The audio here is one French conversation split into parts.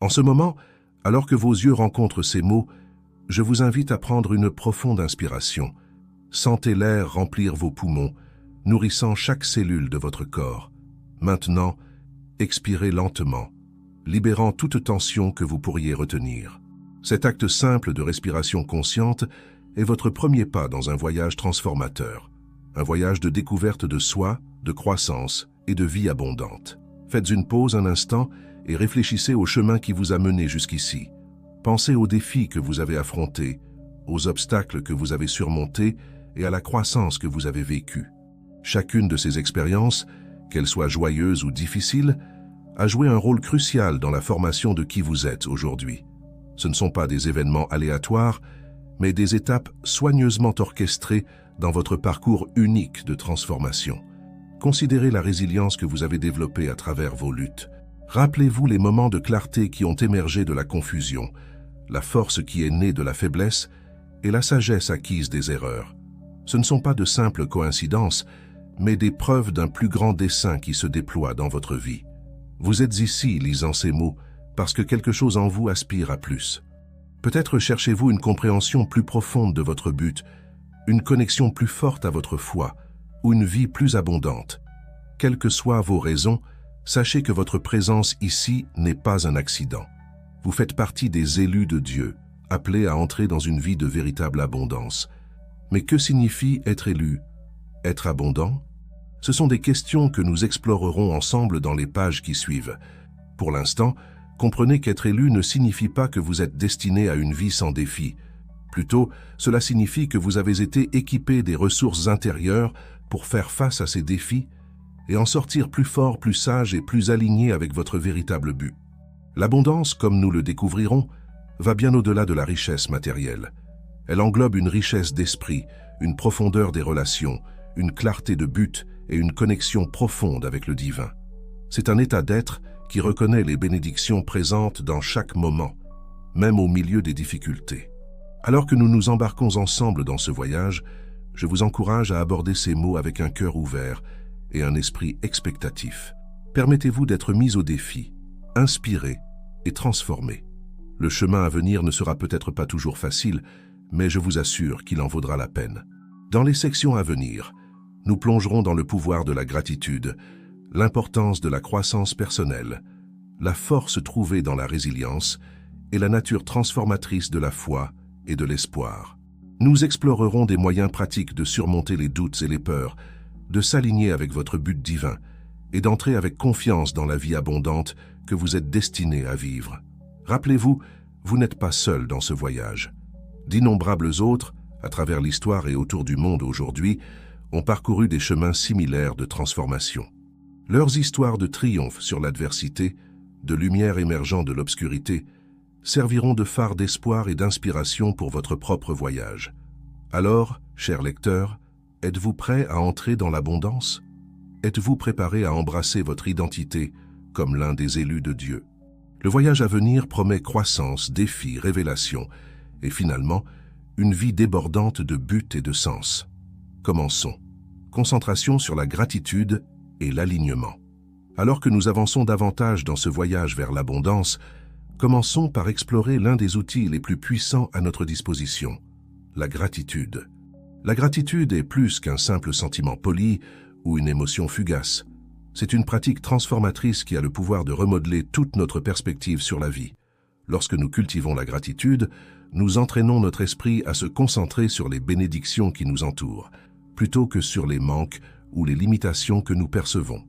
En ce moment, alors que vos yeux rencontrent ces mots, je vous invite à prendre une profonde inspiration. Sentez l'air remplir vos poumons, nourrissant chaque cellule de votre corps. Maintenant, expirez lentement, libérant toute tension que vous pourriez retenir. Cet acte simple de respiration consciente est votre premier pas dans un voyage transformateur, un voyage de découverte de soi, de croissance et de vie abondante. Faites une pause un instant et réfléchissez au chemin qui vous a mené jusqu'ici. Pensez aux défis que vous avez affrontés, aux obstacles que vous avez surmontés et à la croissance que vous avez vécue. Chacune de ces expériences, qu'elles soient joyeuses ou difficiles, a joué un rôle crucial dans la formation de qui vous êtes aujourd'hui. Ce ne sont pas des événements aléatoires, mais des étapes soigneusement orchestrées dans votre parcours unique de transformation. Considérez la résilience que vous avez développée à travers vos luttes. Rappelez-vous les moments de clarté qui ont émergé de la confusion, la force qui est née de la faiblesse et la sagesse acquise des erreurs. Ce ne sont pas de simples coïncidences, mais des preuves d'un plus grand dessein qui se déploie dans votre vie. Vous êtes ici, lisant ces mots, parce que quelque chose en vous aspire à plus. Peut-être cherchez-vous une compréhension plus profonde de votre but, une connexion plus forte à votre foi, ou une vie plus abondante. Quelles que soient vos raisons, sachez que votre présence ici n'est pas un accident. Vous faites partie des élus de Dieu, appelés à entrer dans une vie de véritable abondance. Mais que signifie être élu? Être abondant? Ce sont des questions que nous explorerons ensemble dans les pages qui suivent. Pour l'instant, comprenez qu'être élu ne signifie pas que vous êtes destiné à une vie sans défi. Plutôt, cela signifie que vous avez été équipé des ressources intérieures pour faire face à ces défis et en sortir plus fort, plus sage et plus aligné avec votre véritable but. L'abondance, comme nous le découvrirons, va bien au-delà de la richesse matérielle. Elle englobe une richesse d'esprit, une profondeur des relations, une clarté de but et une connexion profonde avec le divin. C'est un état d'être qui reconnaît les bénédictions présentes dans chaque moment, même au milieu des difficultés. Alors que nous nous embarquons ensemble dans ce voyage, je vous encourage à aborder ces mots avec un cœur ouvert et un esprit expectatif. Permettez-vous d'être mis au défi, inspiré et transformé. Le chemin à venir ne sera peut-être pas toujours facile, mais je vous assure qu'il en vaudra la peine. Dans les sections à venir, nous plongerons dans le pouvoir de la gratitude, l'importance de la croissance personnelle, la force trouvée dans la résilience et la nature transformatrice de la foi et de l'espoir. Nous explorerons des moyens pratiques de surmonter les doutes et les peurs, de s'aligner avec votre but divin et d'entrer avec confiance dans la vie abondante que vous êtes destiné à vivre. Rappelez-vous, vous n'êtes pas seul dans ce voyage. D'innombrables autres, à travers l'histoire et autour du monde aujourd'hui, ont parcouru des chemins similaires de transformation. Leurs histoires de triomphe sur l'adversité, de lumière émergeant de l'obscurité, serviront de phare d'espoir et d'inspiration pour votre propre voyage. Alors, chers lecteurs, êtes-vous prêts à entrer dans l'abondance? Êtes-vous préparés à embrasser votre identité comme l'un des élus de Dieu? Le voyage à venir promet croissance, défis, révélation et finalement, une vie débordante de buts et de sens. Commençons. Concentration sur la gratitude et l'alignement. Alors que nous avançons davantage dans ce voyage vers l'abondance, commençons par explorer l'un des outils les plus puissants à notre disposition, la gratitude. La gratitude est plus qu'un simple sentiment poli ou une émotion fugace. C'est une pratique transformatrice qui a le pouvoir de remodeler toute notre perspective sur la vie. Lorsque nous cultivons la gratitude, nous entraînons notre esprit à se concentrer sur les bénédictions qui nous entourent, plutôt que sur les manques ou les limitations que nous percevons.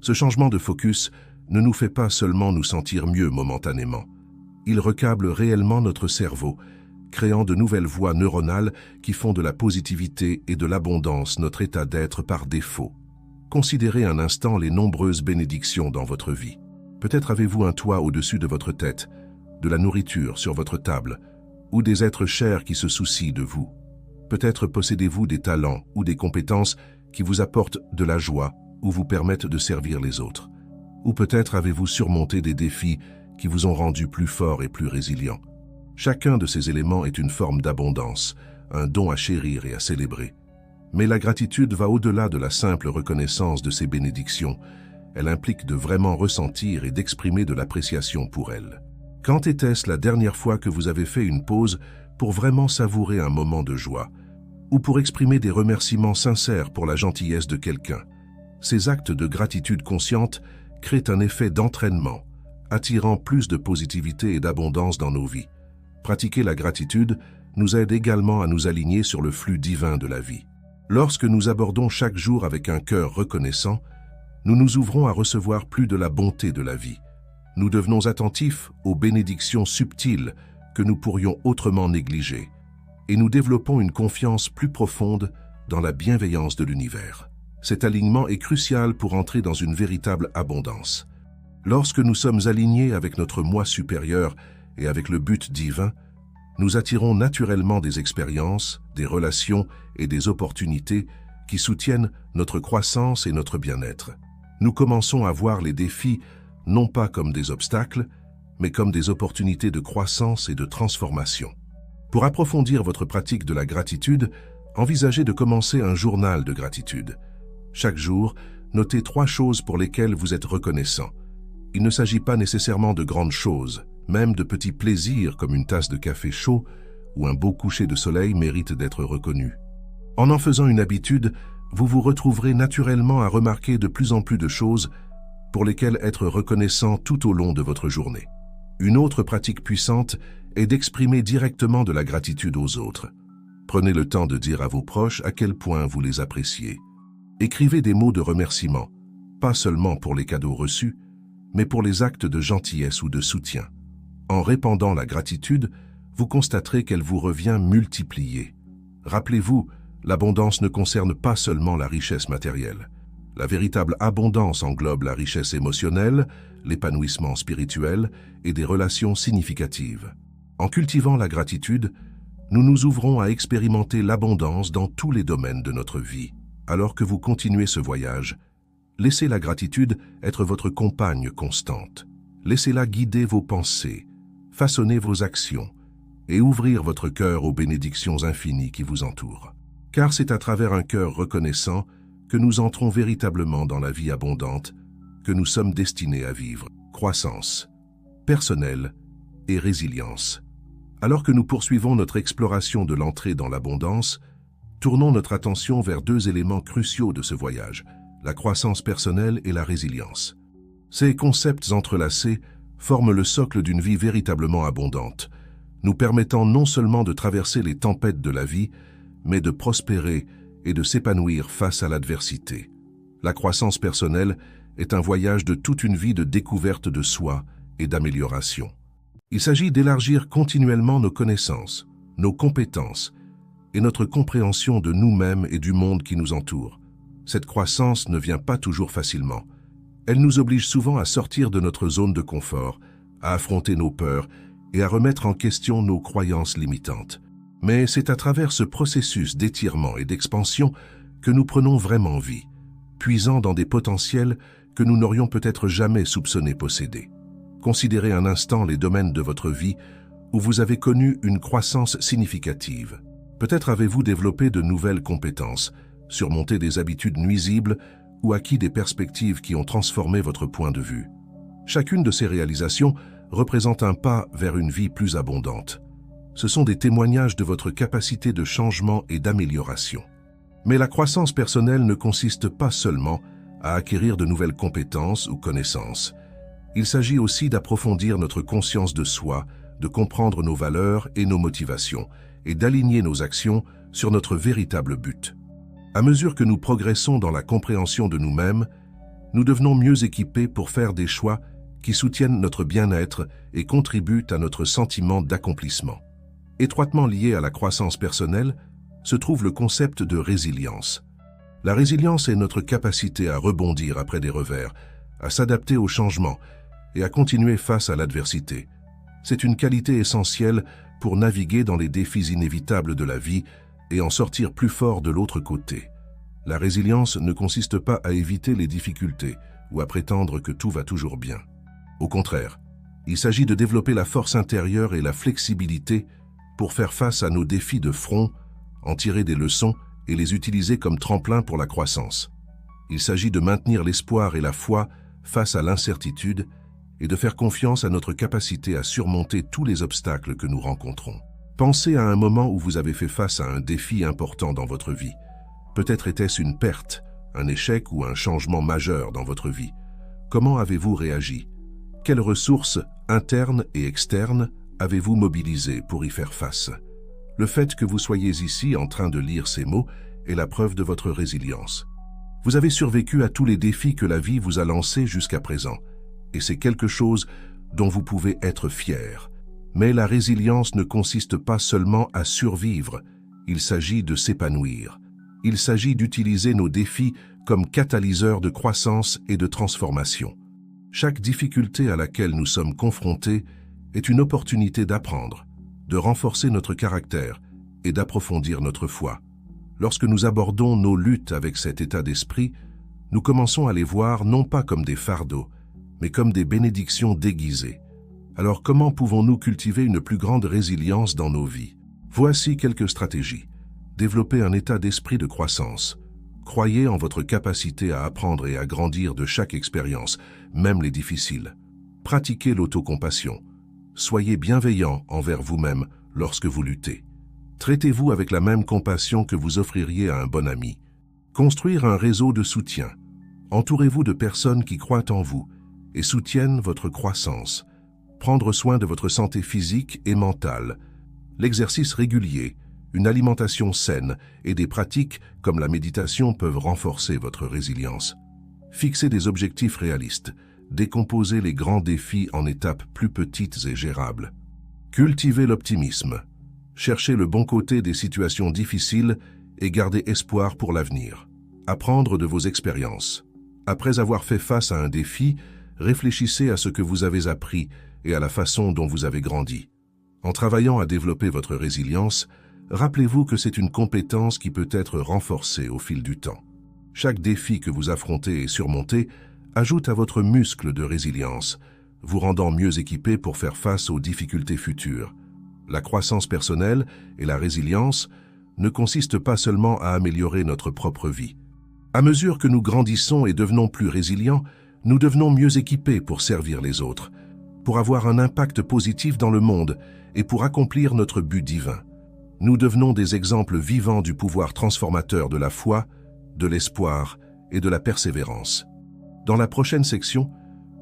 Ce changement de focus ne nous fait pas seulement nous sentir mieux momentanément. Il recable réellement notre cerveau, créant de nouvelles voies neuronales qui font de la positivité et de l'abondance notre état d'être par défaut. Considérez un instant les nombreuses bénédictions dans votre vie. Peut-être avez-vous un toit au-dessus de votre tête, de la nourriture sur votre table, ou des êtres chers qui se soucient de vous. Peut-être possédez-vous des talents ou des compétences qui vous apportent de la joie ou vous permettent de servir les autres. Ou peut-être avez-vous surmonté des défis qui vous ont rendu plus fort et plus résilient. Chacun de ces éléments est une forme d'abondance, un don à chérir et à célébrer. Mais la gratitude va au-delà de la simple reconnaissance de ces bénédictions. Elle implique de vraiment ressentir et d'exprimer de l'appréciation pour elles. Quand était-ce la dernière fois que vous avez fait une pause pour vraiment savourer un moment de joie, ou pour exprimer des remerciements sincères pour la gentillesse de quelqu'un? Ces actes de gratitude consciente créent un effet d'entraînement, attirant plus de positivité et d'abondance dans nos vies. Pratiquer la gratitude nous aide également à nous aligner sur le flux divin de la vie. Lorsque nous abordons chaque jour avec un cœur reconnaissant, nous nous ouvrons à recevoir plus de la bonté de la vie. Nous devenons attentifs aux bénédictions subtiles que nous pourrions autrement négliger, et nous développons une confiance plus profonde dans la bienveillance de l'univers. Cet alignement est crucial pour entrer dans une véritable abondance. Lorsque nous sommes alignés avec notre moi supérieur et avec le but divin, nous attirons naturellement des expériences, des relations et des opportunités qui soutiennent notre croissance et notre bien-être. Nous commençons à voir les défis non pas comme des obstacles, mais comme des opportunités de croissance et de transformation. Pour approfondir votre pratique de la gratitude, envisagez de commencer un journal de gratitude. Chaque jour, notez 3 choses pour lesquelles vous êtes reconnaissant. Il ne s'agit pas nécessairement de grandes choses, même de petits plaisirs comme une tasse de café chaud ou un beau coucher de soleil méritent d'être reconnus. En faisant une habitude, vous vous retrouverez naturellement à remarquer de plus en plus de choses pour lesquelles être reconnaissant tout au long de votre journée. Une autre pratique puissante est d'exprimer directement de la gratitude aux autres. Prenez le temps de dire à vos proches à quel point vous les appréciez. Écrivez des mots de remerciement, pas seulement pour les cadeaux reçus, mais pour les actes de gentillesse ou de soutien. En répandant la gratitude, vous constaterez qu'elle vous revient multipliée. Rappelez-vous, l'abondance ne concerne pas seulement la richesse matérielle. La véritable abondance englobe la richesse émotionnelle, l'épanouissement spirituel et des relations significatives. En cultivant la gratitude, nous nous ouvrons à expérimenter l'abondance dans tous les domaines de notre vie. Alors que vous continuez ce voyage, laissez la gratitude être votre compagne constante. Laissez-la guider vos pensées, façonner vos actions et ouvrir votre cœur aux bénédictions infinies qui vous entourent. Car c'est à travers un cœur reconnaissant que nous entrons véritablement dans la vie abondante que nous sommes destinés à vivre. Croissance personnelle et résilience. Alors que nous poursuivons notre exploration de l'entrée dans l'abondance, tournons notre attention vers 2 éléments cruciaux de ce voyage, la croissance personnelle et la résilience. Ces concepts entrelacés forment le socle d'une vie véritablement abondante, nous permettant non seulement de traverser les tempêtes de la vie, mais de prospérer et de s'épanouir face à l'adversité. La croissance personnelle est un voyage de toute une vie de découverte de soi et d'amélioration. Il s'agit d'élargir continuellement nos connaissances, nos compétences et notre compréhension de nous-mêmes et du monde qui nous entoure. Cette croissance ne vient pas toujours facilement. Elle nous oblige souvent à sortir de notre zone de confort, à affronter nos peurs et à remettre en question nos croyances limitantes. Mais c'est à travers ce processus d'étirement et d'expansion que nous prenons vraiment vie, puisant dans des potentiels que nous n'aurions peut-être jamais soupçonné posséder. Considérez un instant les domaines de votre vie où vous avez connu une croissance significative. Peut-être avez-vous développé de nouvelles compétences, surmonté des habitudes nuisibles ou acquis des perspectives qui ont transformé votre point de vue. Chacune de ces réalisations représente un pas vers une vie plus abondante. Ce sont des témoignages de votre capacité de changement et d'amélioration. Mais la croissance personnelle ne consiste pas seulement à acquérir de nouvelles compétences ou connaissances. Il s'agit aussi d'approfondir notre conscience de soi, de comprendre nos valeurs et nos motivations, et d'aligner nos actions sur notre véritable but. À mesure que nous progressons dans la compréhension de nous-mêmes, nous devenons mieux équipés pour faire des choix qui soutiennent notre bien-être et contribuent à notre sentiment d'accomplissement. Étroitement lié à la croissance personnelle se trouve le concept de résilience. La résilience est notre capacité à rebondir après des revers, à s'adapter aux changements et à continuer face à l'adversité. C'est une qualité essentielle pour naviguer dans les défis inévitables de la vie et en sortir plus fort de l'autre côté. La résilience ne consiste pas à éviter les difficultés ou à prétendre que tout va toujours bien. Au contraire, il s'agit de développer la force intérieure et la flexibilité pour faire face à nos défis de front, en tirer des leçons et les utiliser comme tremplin pour la croissance. Il s'agit de maintenir l'espoir et la foi face à l'incertitude et de faire confiance à notre capacité à surmonter tous les obstacles que nous rencontrons. Pensez à un moment où vous avez fait face à un défi important dans votre vie. Peut-être était-ce une perte, un échec ou un changement majeur dans votre vie. Comment avez-vous réagi? Quelles ressources, internes et externes, avez-vous mobilisées pour y faire face? Le fait que vous soyez ici en train de lire ces mots est la preuve de votre résilience. Vous avez survécu à tous les défis que la vie vous a lancés jusqu'à présent, et c'est quelque chose dont vous pouvez être fier. Mais la résilience ne consiste pas seulement à survivre, il s'agit de s'épanouir. Il s'agit d'utiliser nos défis comme catalyseurs de croissance et de transformation. Chaque difficulté à laquelle nous sommes confrontés est une opportunité d'apprendre, de renforcer notre caractère et d'approfondir notre foi. Lorsque nous abordons nos luttes avec cet état d'esprit, nous commençons à les voir non pas comme des fardeaux, mais comme des bénédictions déguisées. Alors comment pouvons-nous cultiver une plus grande résilience dans nos vies? Voici quelques stratégies. Développez un état d'esprit de croissance. Croyez en votre capacité à apprendre et à grandir de chaque expérience, même les difficiles. Pratiquez l'autocompassion. Soyez bienveillant envers vous-même lorsque vous luttez. Traitez-vous avec la même compassion que vous offririez à un bon ami. Construire un réseau de soutien. Entourez-vous de personnes qui croient en vous et soutiennent votre croissance. Prendre soin de votre santé physique et mentale. L'exercice régulier, une alimentation saine et des pratiques comme la méditation peuvent renforcer votre résilience. Fixez des objectifs réalistes. Décomposez les grands défis en étapes plus petites et gérables. Cultivez l'optimisme. Cherchez le bon côté des situations difficiles et gardez espoir pour l'avenir. Apprendre de vos expériences. Après avoir fait face à un défi, réfléchissez à ce que vous avez appris et à la façon dont vous avez grandi. En travaillant à développer votre résilience, rappelez-vous que c'est une compétence qui peut être renforcée au fil du temps. Chaque défi que vous affrontez et surmontez ajoute à votre muscle de résilience, vous rendant mieux équipé pour faire face aux difficultés futures. La croissance personnelle et la résilience ne consistent pas seulement à améliorer notre propre vie. À mesure que nous grandissons et devenons plus résilients, nous devenons mieux équipés pour servir les autres, pour avoir un impact positif dans le monde et pour accomplir notre but divin. Nous devenons des exemples vivants du pouvoir transformateur de la foi, de l'espoir et de la persévérance. Dans la prochaine section,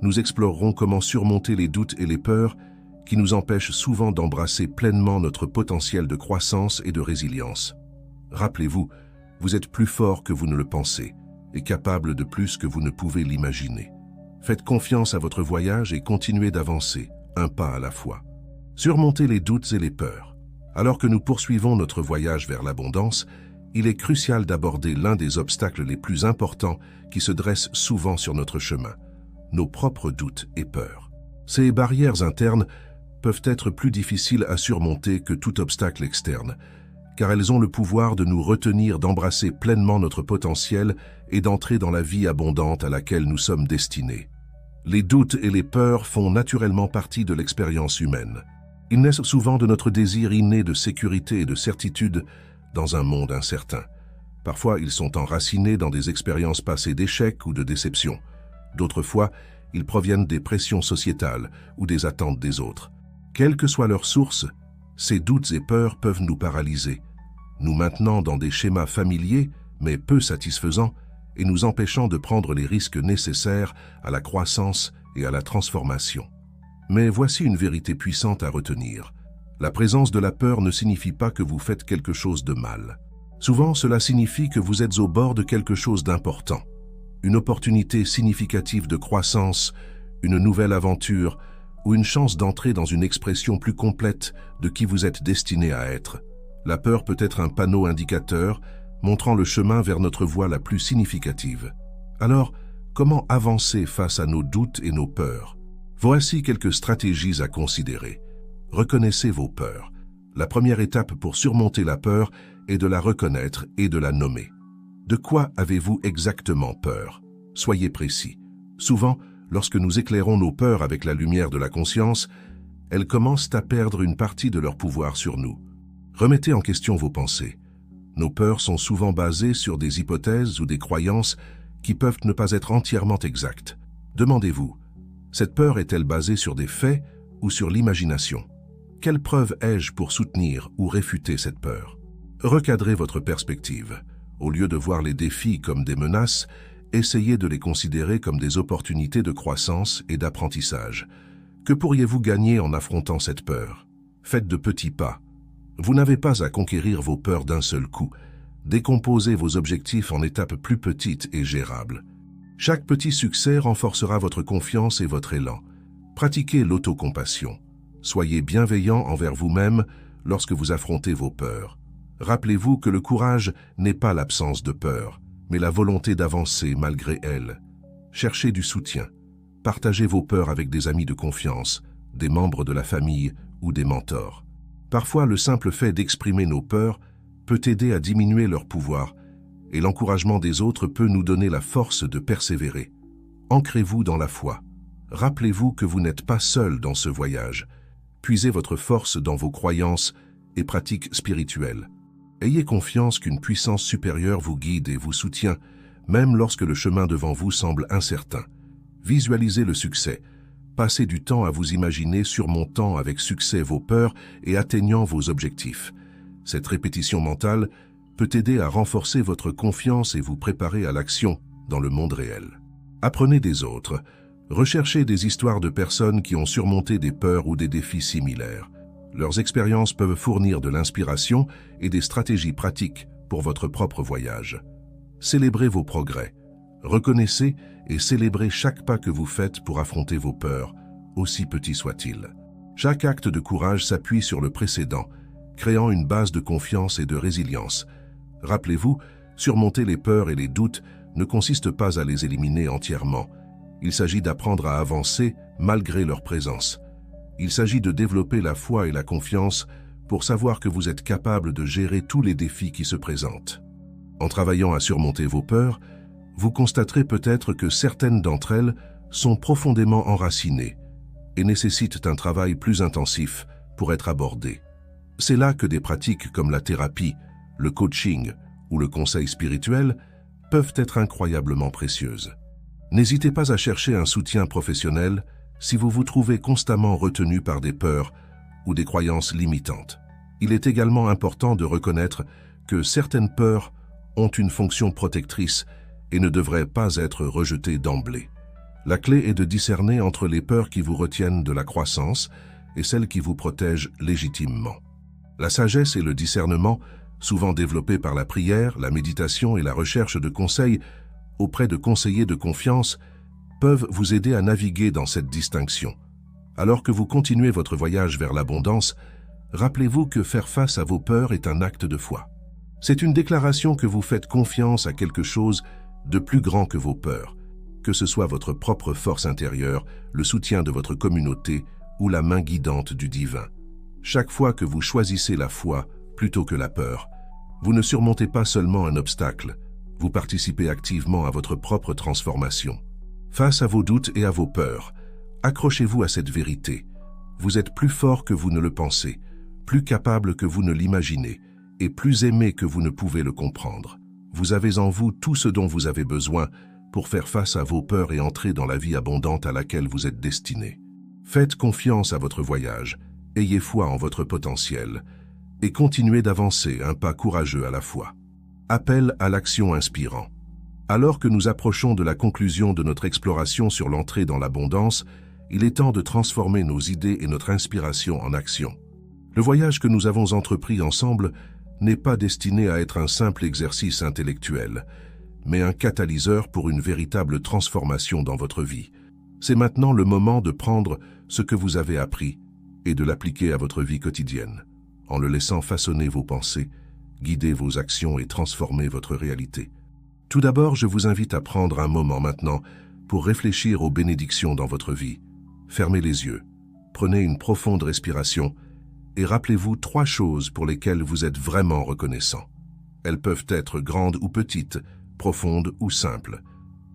nous explorerons comment surmonter les doutes et les peurs qui nous empêchent souvent d'embrasser pleinement notre potentiel de croissance et de résilience. Rappelez-vous, vous êtes plus fort que vous ne le pensez et capable de plus que vous ne pouvez l'imaginer. Faites confiance à votre voyage et continuez d'avancer, un pas à la fois. Surmontez les doutes et les peurs. Alors que nous poursuivons notre voyage vers l'abondance, il est crucial d'aborder l'un des obstacles les plus importants qui se dressent souvent sur notre chemin, nos propres doutes et peurs. Ces barrières internes peuvent être plus difficiles à surmonter que tout obstacle externe, car elles ont le pouvoir de nous retenir d'embrasser pleinement notre potentiel et d'entrer dans la vie abondante à laquelle nous sommes destinés. Les doutes et les peurs font naturellement partie de l'expérience humaine. Ils naissent souvent de notre désir inné de sécurité et de certitude dans un monde incertain. Parfois, ils sont enracinés dans des expériences passées d'échecs ou de déceptions. D'autres fois, ils proviennent des pressions sociétales ou des attentes des autres. Quelle que soit leur source, ces doutes et peurs peuvent nous paralyser, nous maintenant dans des schémas familiers mais peu satisfaisants et nous empêchant de prendre les risques nécessaires à la croissance et à la transformation. Mais voici une vérité puissante à retenir. La présence de la peur ne signifie pas que vous faites quelque chose de mal. Souvent, cela signifie que vous êtes au bord de quelque chose d'important. Une opportunité significative de croissance, une nouvelle aventure ou une chance d'entrer dans une expression plus complète de qui vous êtes destiné à être. La peur peut être un panneau indicateur montrant le chemin vers notre voie la plus significative. Alors, comment avancer face à nos doutes et nos peurs? Voici quelques stratégies à considérer. Reconnaissez vos peurs. La première étape pour surmonter la peur est de la reconnaître et de la nommer. De quoi avez-vous exactement peur? Soyez précis. Souvent, lorsque nous éclairons nos peurs avec la lumière de la conscience, elles commencent à perdre une partie de leur pouvoir sur nous. Remettez en question vos pensées. Nos peurs sont souvent basées sur des hypothèses ou des croyances qui peuvent ne pas être entièrement exactes. Demandez-vous, Cette peur est-elle basée sur des faits ou sur l'imagination? Quelle preuve ai-je pour soutenir ou réfuter cette peur? Recadrez votre perspective. Au lieu de voir les défis comme des menaces, essayez de les considérer comme des opportunités de croissance et d'apprentissage. Que pourriez-vous gagner en affrontant cette peur? Faites de petits pas. Vous n'avez pas à conquérir vos peurs d'un seul coup. Décomposez vos objectifs en étapes plus petites et gérables. Chaque petit succès renforcera votre confiance et votre élan. Pratiquez l'autocompassion. Soyez bienveillant envers vous-même lorsque vous affrontez vos peurs. Rappelez-vous que le courage n'est pas l'absence de peur, mais la volonté d'avancer malgré elle. Cherchez du soutien. Partagez vos peurs avec des amis de confiance, des membres de la famille ou des mentors. Parfois, le simple fait d'exprimer nos peurs peut aider à diminuer leur pouvoir, et l'encouragement des autres peut nous donner la force de persévérer. Ancrez-vous dans la foi. Rappelez-vous que vous n'êtes pas seul dans ce voyage. Puisez votre force dans vos croyances et pratiques spirituelles. Ayez confiance qu'une puissance supérieure vous guide et vous soutient, même lorsque le chemin devant vous semble incertain. Visualisez le succès. Passez du temps à vous imaginer surmontant avec succès vos peurs et atteignant vos objectifs. Cette répétition mentale peut aider à renforcer votre confiance et vous préparer à l'action dans le monde réel. Apprenez des autres. Recherchez des histoires de personnes qui ont surmonté des peurs ou des défis similaires. Leurs expériences peuvent fournir de l'inspiration et des stratégies pratiques pour votre propre voyage. Célébrez vos progrès. Reconnaissez et célébrez chaque pas que vous faites pour affronter vos peurs, aussi petits soient-ils. Chaque acte de courage s'appuie sur le précédent, créant une base de confiance et de résilience. Rappelez-vous, surmonter les peurs et les doutes ne consiste pas à les éliminer entièrement. Il s'agit d'apprendre à avancer malgré leur présence. Il s'agit de développer la foi et la confiance pour savoir que vous êtes capable de gérer tous les défis qui se présentent. En travaillant à surmonter vos peurs, vous constaterez peut-être que certaines d'entre elles sont profondément enracinées et nécessitent un travail plus intensif pour être abordées. C'est là que des pratiques comme la thérapie, le coaching ou le conseil spirituel peuvent être incroyablement précieuses. N'hésitez pas à chercher un soutien professionnel si vous vous trouvez constamment retenu par des peurs ou des croyances limitantes. Il est également important de reconnaître que certaines peurs ont une fonction protectrice et ne devraient pas être rejetées d'emblée. La clé est de discerner entre les peurs qui vous retiennent de la croissance et celles qui vous protègent légitimement. La sagesse et le discernement, souvent développés par la prière, la méditation et la recherche de conseils auprès de conseillers de confiance, peuvent vous aider à naviguer dans cette distinction. Alors que vous continuez votre voyage vers l'abondance, rappelez-vous que faire face à vos peurs est un acte de foi. C'est une déclaration que vous faites confiance à quelque chose de plus grand que vos peurs, que ce soit votre propre force intérieure, le soutien de votre communauté ou la main guidante du divin. Chaque fois que vous choisissez la foi plutôt que la peur, vous ne surmontez pas seulement un obstacle, vous participez activement à votre propre transformation. Face à vos doutes et à vos peurs, accrochez-vous à cette vérité. Vous êtes plus fort que vous ne le pensez, plus capable que vous ne l'imaginez, et plus aimé que vous ne pouvez le comprendre. Vous avez en vous tout ce dont vous avez besoin pour faire face à vos peurs et entrer dans la vie abondante à laquelle vous êtes destiné. Faites confiance à votre voyage, ayez foi en votre potentiel, et continuez d'avancer un pas courageux à la fois. Appel à l'action inspirant. Alors que nous approchons de la conclusion de notre exploration sur l'entrée dans l'abondance, il est temps de transformer nos idées et notre inspiration en action. Le voyage que nous avons entrepris ensemble n'est pas destiné à être un simple exercice intellectuel, mais un catalyseur pour une véritable transformation dans votre vie. C'est maintenant le moment de prendre ce que vous avez appris et de l'appliquer à votre vie quotidienne, en le laissant façonner vos pensées, guider vos actions et transformer votre réalité. Tout d'abord, je vous invite à prendre un moment maintenant pour réfléchir aux bénédictions dans votre vie. Fermez les yeux, prenez une profonde respiration et rappelez-vous 3 choses pour lesquelles vous êtes vraiment reconnaissant. Elles peuvent être grandes ou petites, profondes ou simples.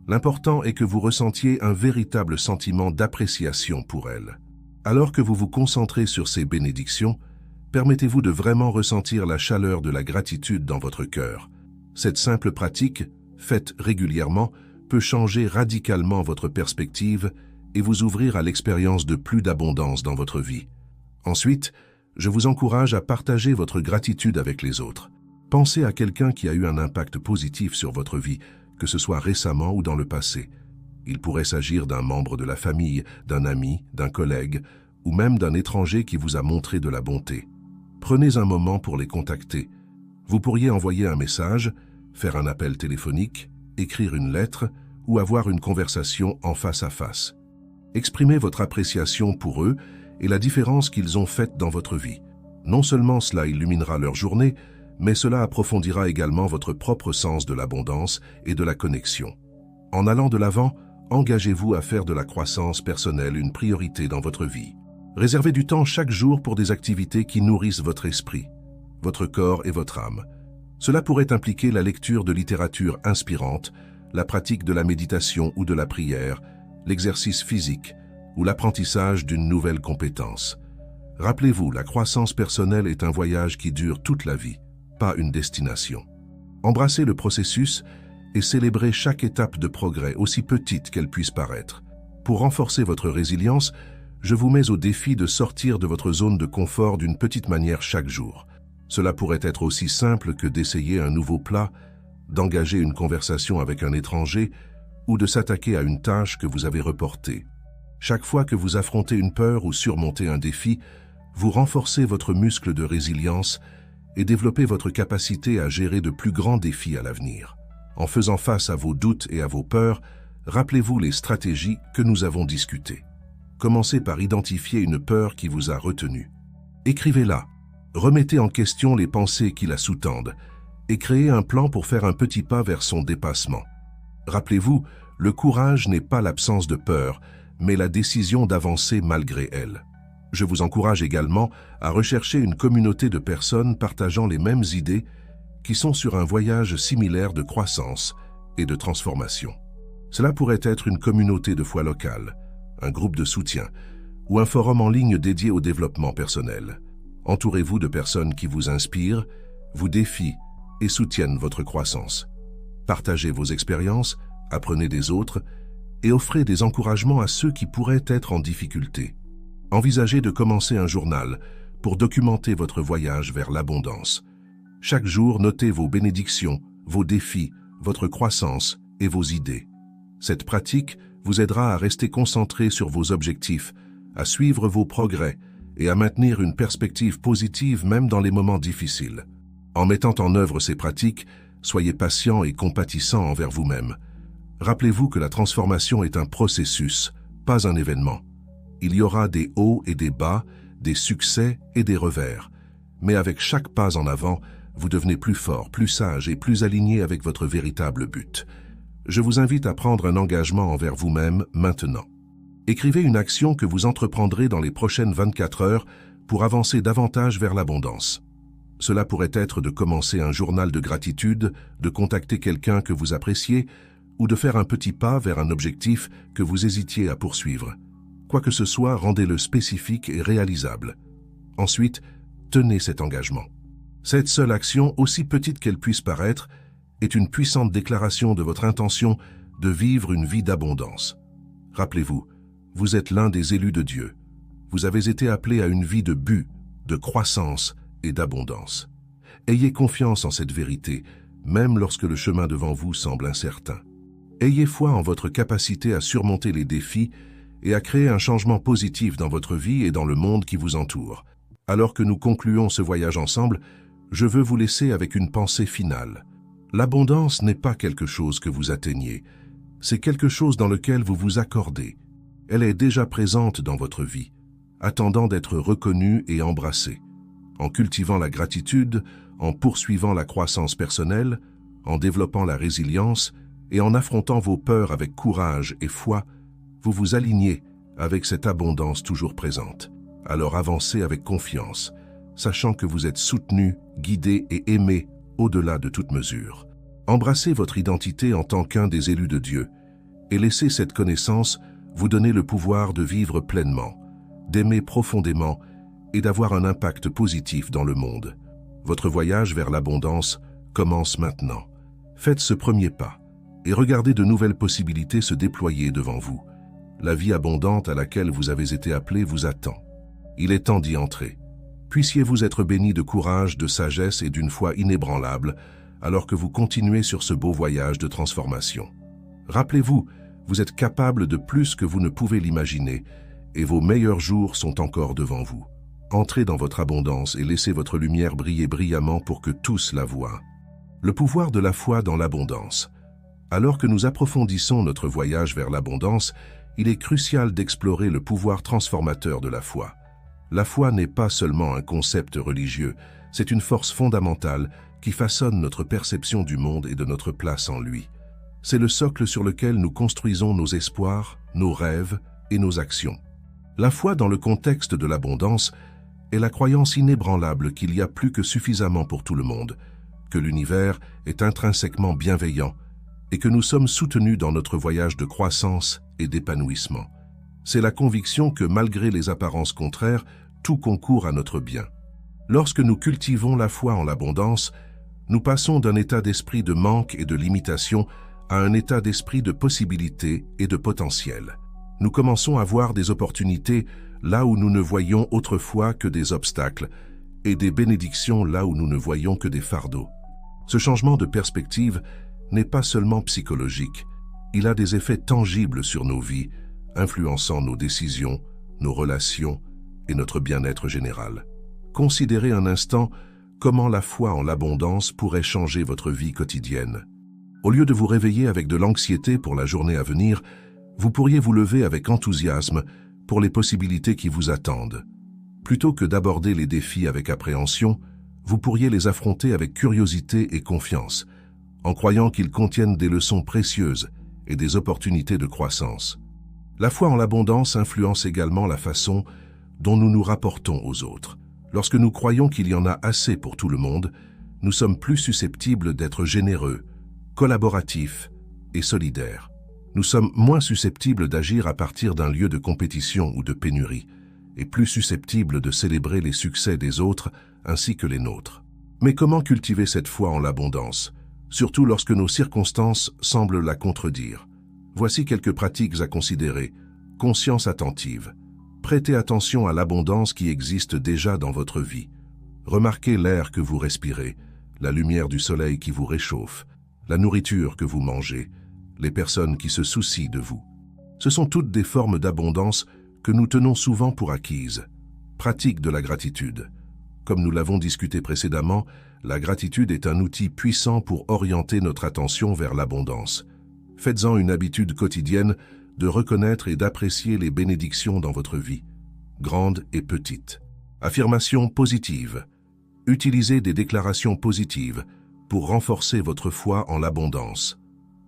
L'important est que vous ressentiez un véritable sentiment d'appréciation pour elles. Alors que vous vous concentrez sur ces bénédictions, permettez-vous de vraiment ressentir la chaleur de la gratitude dans votre cœur. Cette simple pratique, faite régulièrement, peut changer radicalement votre perspective et vous ouvrir à l'expérience de plus d'abondance dans votre vie. Ensuite, je vous encourage à partager votre gratitude avec les autres. Pensez à quelqu'un qui a eu un impact positif sur votre vie, que ce soit récemment ou dans le passé. Il pourrait s'agir d'un membre de la famille, d'un ami, d'un collègue, ou même d'un étranger qui vous a montré de la bonté. Prenez un moment pour les contacter. Vous pourriez envoyer un message, faire un appel téléphonique, écrire une lettre ou avoir une conversation en face à face. Exprimez votre appréciation pour eux et la différence qu'ils ont faite dans votre vie. Non seulement cela illuminera leur journée, mais cela approfondira également votre propre sens de l'abondance et de la connexion. En allant de l'avant, engagez-vous à faire de la croissance personnelle une priorité dans votre vie. Réservez du temps chaque jour pour des activités qui nourrissent votre esprit, votre corps et votre âme. Cela pourrait impliquer la lecture de littérature inspirante, la pratique de la méditation ou de la prière, l'exercice physique ou l'apprentissage d'une nouvelle compétence. Rappelez-vous, la croissance personnelle est un voyage qui dure toute la vie, pas une destination. Embrassez le processus et célébrez chaque étape de progrès, aussi petite qu'elle puisse paraître. Pour renforcer votre résilience, je vous mets au défi de sortir de votre zone de confort d'une petite manière chaque jour. Cela pourrait être aussi simple que d'essayer un nouveau plat, d'engager une conversation avec un étranger ou de s'attaquer à une tâche que vous avez reportée. Chaque fois que vous affrontez une peur ou surmontez un défi, vous renforcez votre muscle de résilience et développez votre capacité à gérer de plus grands défis à l'avenir. En faisant face à vos doutes et à vos peurs, rappelez-vous les stratégies que nous avons discutées. Commencez par identifier une peur qui vous a retenu. Écrivez-la, remettez en question les pensées qui la sous-tendent et créez un plan pour faire un petit pas vers son dépassement. Rappelez-vous, le courage n'est pas l'absence de peur, mais la décision d'avancer malgré elle. Je vous encourage également à rechercher une communauté de personnes partageant les mêmes idées qui sont sur un voyage similaire de croissance et de transformation. Cela pourrait être une communauté de foi locale, un groupe de soutien ou un forum en ligne dédié au développement personnel. Entourez-vous de personnes qui vous inspirent, vous défient et soutiennent votre croissance. Partagez vos expériences, apprenez des autres et offrez des encouragements à ceux qui pourraient être en difficulté. Envisagez de commencer un journal pour documenter votre voyage vers l'abondance. Chaque jour, notez vos bénédictions, vos défis, votre croissance et vos idées. Cette pratique vous aidera à rester concentré sur vos objectifs, à suivre vos progrès et à maintenir une perspective positive même dans les moments difficiles. En mettant en œuvre ces pratiques, soyez patient et compatissant envers vous-même. Rappelez-vous que la transformation est un processus, pas un événement. Il y aura des hauts et des bas, des succès et des revers. Mais avec chaque pas en avant, vous devenez plus fort, plus sage et plus aligné avec votre véritable but. Je vous invite à prendre un engagement envers vous-même maintenant. Écrivez une action que vous entreprendrez dans les prochaines 24 heures pour avancer davantage vers l'abondance. Cela pourrait être de commencer un journal de gratitude, de contacter quelqu'un que vous appréciez ou de faire un petit pas vers un objectif que vous hésitiez à poursuivre. Quoi que ce soit, rendez-le spécifique et réalisable. Ensuite, tenez cet engagement. Cette seule action, aussi petite qu'elle puisse paraître, est une puissante déclaration de votre intention de vivre une vie d'abondance. Rappelez-vous, vous êtes l'un des élus de Dieu. Vous avez été appelé à une vie de but, de croissance et d'abondance. Ayez confiance en cette vérité, même lorsque le chemin devant vous semble incertain. Ayez foi en votre capacité à surmonter les défis et à créer un changement positif dans votre vie et dans le monde qui vous entoure. Alors que nous concluons ce voyage ensemble, je veux vous laisser avec une pensée finale. L'abondance n'est pas quelque chose que vous atteignez, c'est quelque chose dans lequel vous vous accordez. Elle est déjà présente dans votre vie, attendant d'être reconnue et embrassée. En cultivant la gratitude, en poursuivant la croissance personnelle, en développant la résilience et en affrontant vos peurs avec courage et foi, vous vous alignez avec cette abondance toujours présente. Alors avancez avec confiance, sachant que vous êtes soutenu, guidé et aimé au-delà de toute mesure. Embrassez votre identité en tant qu'un des élus de Dieu et laissez cette connaissance vous donner le pouvoir de vivre pleinement, d'aimer profondément et d'avoir un impact positif dans le monde. Votre voyage vers l'abondance commence maintenant. Faites ce premier pas et regardez de nouvelles possibilités se déployer devant vous. La vie abondante à laquelle vous avez été appelé vous attend. Il est temps d'y entrer. Puissiez-vous être bénis de courage, de sagesse et d'une foi inébranlable, alors que vous continuez sur ce beau voyage de transformation. Rappelez-vous, vous êtes capable de plus que vous ne pouvez l'imaginer, et vos meilleurs jours sont encore devant vous. Entrez dans votre abondance et laissez votre lumière briller brillamment pour que tous la voient. Le pouvoir de la foi dans l'abondance. Alors que nous approfondissons notre voyage vers l'abondance, il est crucial d'explorer le pouvoir transformateur de la foi. La foi n'est pas seulement un concept religieux, c'est une force fondamentale qui façonne notre perception du monde et de notre place en lui. C'est le socle sur lequel nous construisons nos espoirs, nos rêves et nos actions. La foi dans le contexte de l'abondance est la croyance inébranlable qu'il y a plus que suffisamment pour tout le monde, que l'univers est intrinsèquement bienveillant et que nous sommes soutenus dans notre voyage de croissance et d'épanouissement. C'est la conviction que malgré les apparences contraires, tout concourt à notre bien. Lorsque nous cultivons la foi en l'abondance, nous passons d'un état d'esprit de manque et de limitation à un état d'esprit de possibilité et de potentiel. Nous commençons à voir des opportunités là où nous ne voyions autrefois que des obstacles et des bénédictions là où nous ne voyions que des fardeaux. Ce changement de perspective n'est pas seulement psychologique, il a des effets tangibles sur nos vies, influençant nos décisions, nos relations et notre bien-être général. Considérez un instant comment la foi en l'abondance pourrait changer votre vie quotidienne. Au lieu de vous réveiller avec de l'anxiété pour la journée à venir, vous pourriez vous lever avec enthousiasme pour les possibilités qui vous attendent. Plutôt que d'aborder les défis avec appréhension, vous pourriez les affronter avec curiosité et confiance, en croyant qu'ils contiennent des leçons précieuses et des opportunités de croissance. La foi en l'abondance influence également la façon dont nous nous rapportons aux autres. Lorsque nous croyons qu'il y en a assez pour tout le monde, nous sommes plus susceptibles d'être généreux, collaboratifs et solidaires. Nous sommes moins susceptibles d'agir à partir d'un lieu de compétition ou de pénurie, et plus susceptibles de célébrer les succès des autres ainsi que les nôtres. Mais comment cultiver cette foi en l'abondance, surtout lorsque nos circonstances semblent la contredire? Voici quelques pratiques à considérer. Conscience attentive. Prêtez attention à l'abondance qui existe déjà dans votre vie. Remarquez l'air que vous respirez, la lumière du soleil qui vous réchauffe, la nourriture que vous mangez, les personnes qui se soucient de vous. Ce sont toutes des formes d'abondance que nous tenons souvent pour acquises. Pratique de la gratitude. Comme nous l'avons discuté précédemment, la gratitude est un outil puissant pour orienter notre attention vers l'abondance. Faites-en une habitude quotidienne de reconnaître et d'apprécier les bénédictions dans votre vie, grandes et petites. Affirmation positive. Utilisez des déclarations positives pour renforcer votre foi en l'abondance.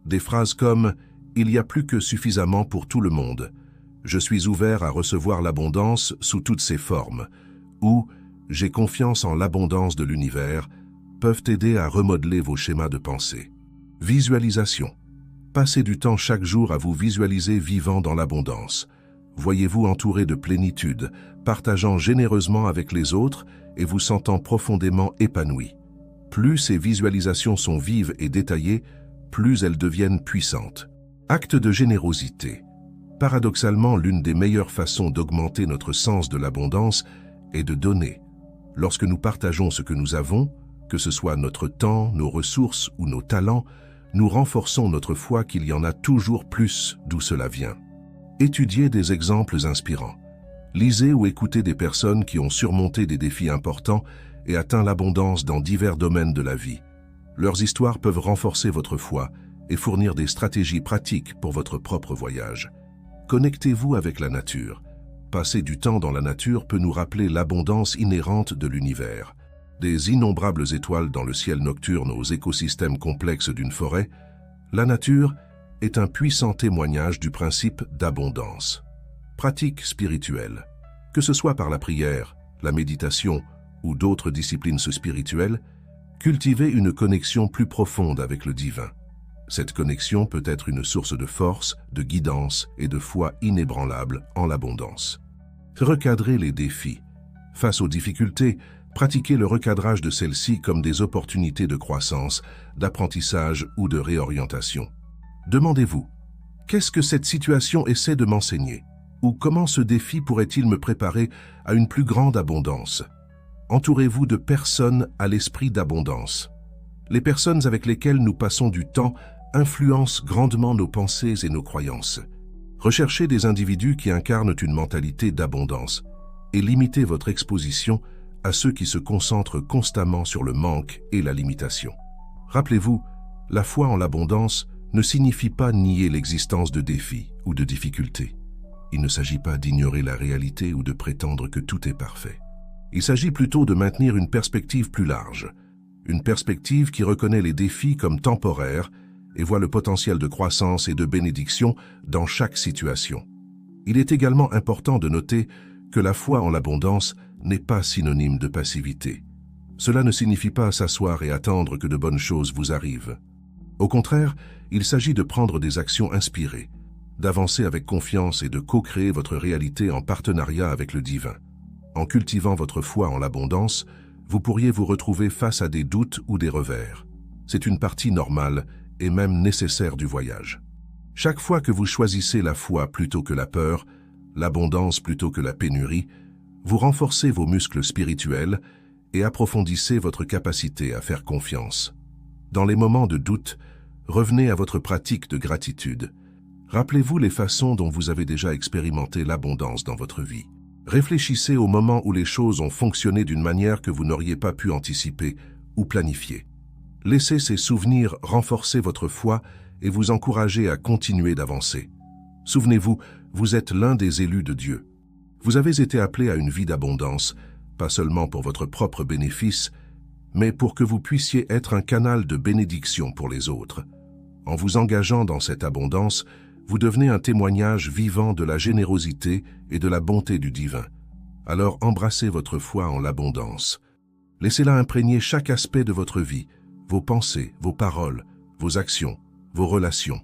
Des phrases comme « Il y a plus que suffisamment pour tout le monde »,« Je suis ouvert à recevoir l'abondance sous toutes ses formes » ou « J'ai confiance en l'abondance de l'univers » peuvent aider à remodeler vos schémas de pensée. Visualisation. Passez du temps chaque jour à vous visualiser vivant dans l'abondance. Voyez-vous entouré de plénitude, partageant généreusement avec les autres et vous sentant profondément épanoui. Plus ces visualisations sont vives et détaillées, plus elles deviennent puissantes. Acte de générosité. Paradoxalement, l'une des meilleures façons d'augmenter notre sens de l'abondance est de donner. Lorsque nous partageons ce que nous avons, que ce soit notre temps, nos ressources ou nos talents, nous renforçons notre foi qu'il y en a toujours plus d'où cela vient. Étudiez des exemples inspirants. Lisez ou écoutez des personnes qui ont surmonté des défis importants et atteint l'abondance dans divers domaines de la vie. Leurs histoires peuvent renforcer votre foi et fournir des stratégies pratiques pour votre propre voyage. Connectez-vous avec la nature. Passer du temps dans la nature peut nous rappeler l'abondance inhérente de l'univers. Des innombrables étoiles dans le ciel nocturne aux écosystèmes complexes d'une forêt, la nature est un puissant témoignage du principe d'abondance. Pratique spirituelle. Que ce soit par la prière, la méditation ou d'autres disciplines spirituelles, cultivez une connexion plus profonde avec le divin. Cette connexion peut être une source de force, de guidance et de foi inébranlable en l'abondance. Recadrez les défis. Face aux difficultés, pratiquez le recadrage de celles-ci comme des opportunités de croissance, d'apprentissage ou de réorientation. Demandez-vous, Qu'est-ce que cette situation essaie de m'enseigner? Ou comment ce défi pourrait-il me préparer à une plus grande abondance? Entourez-vous de personnes à l'esprit d'abondance. Les personnes avec lesquelles nous passons du temps influencent grandement nos pensées et nos croyances. Recherchez des individus qui incarnent une mentalité d'abondance et limitez votre exposition à ceux qui se concentrent constamment sur le manque et la limitation. Rappelez-vous, la foi en l'abondance ne signifie pas nier l'existence de défis ou de difficultés. Il ne s'agit pas d'ignorer la réalité ou de prétendre que tout est parfait. Il s'agit plutôt de maintenir une perspective plus large, une perspective qui reconnaît les défis comme temporaires et voit le potentiel de croissance et de bénédiction dans chaque situation. Il est également important de noter que la foi en l'abondance n'est pas synonyme de passivité. Cela ne signifie pas s'asseoir et attendre que de bonnes choses vous arrivent. Au contraire, il s'agit de prendre des actions inspirées, d'avancer avec confiance et de co-créer votre réalité en partenariat avec le divin. En cultivant votre foi en l'abondance, vous pourriez vous retrouver face à des doutes ou des revers. C'est une partie normale et même nécessaire du voyage. Chaque fois que vous choisissez la foi plutôt que la peur, l'abondance plutôt que la pénurie, vous renforcez vos muscles spirituels et approfondissez votre capacité à faire confiance. Dans les moments de doute, revenez à votre pratique de gratitude. Rappelez-vous les façons dont vous avez déjà expérimenté l'abondance dans votre vie. Réfléchissez aux moments où les choses ont fonctionné d'une manière que vous n'auriez pas pu anticiper ou planifier. Laissez ces souvenirs renforcer votre foi et vous encourager à continuer d'avancer. Souvenez-vous, vous êtes l'un des élus de Dieu. Vous avez été appelé à une vie d'abondance, pas seulement pour votre propre bénéfice, mais pour que vous puissiez être un canal de bénédiction pour les autres. En vous engageant dans cette abondance, vous devenez un témoignage vivant de la générosité et de la bonté du divin. Alors embrassez votre foi en l'abondance. Laissez-la imprégner chaque aspect de votre vie, vos pensées, vos paroles, vos actions, vos relations.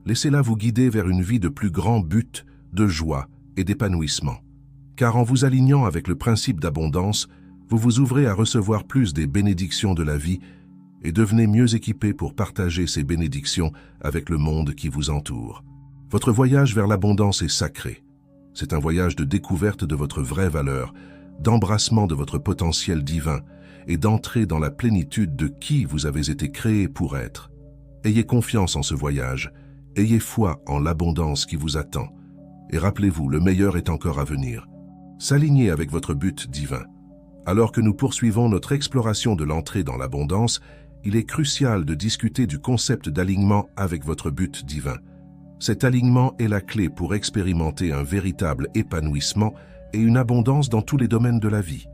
Laissez-la vous guider vers une vie de plus grand but, de joie et d'épanouissement. Car en vous alignant avec le principe d'abondance, vous vous ouvrez à recevoir plus des bénédictions de la vie et devenez mieux équipé pour partager ces bénédictions avec le monde qui vous entoure. Votre voyage vers l'abondance est sacré. C'est un voyage de découverte de votre vraie valeur, d'embrassement de votre potentiel divin et d'entrée dans la plénitude de qui vous avez été créé pour être. Ayez confiance en ce voyage, ayez foi en l'abondance qui vous attend. Et rappelez-vous, le meilleur est encore à venir. S'aligner avec votre but divin. Alors que nous poursuivons notre exploration de l'entrée dans l'abondance, il est crucial de discuter du concept d'alignement avec votre but divin. Cet alignement est la clé pour expérimenter un véritable épanouissement et une abondance dans tous les domaines de la vie.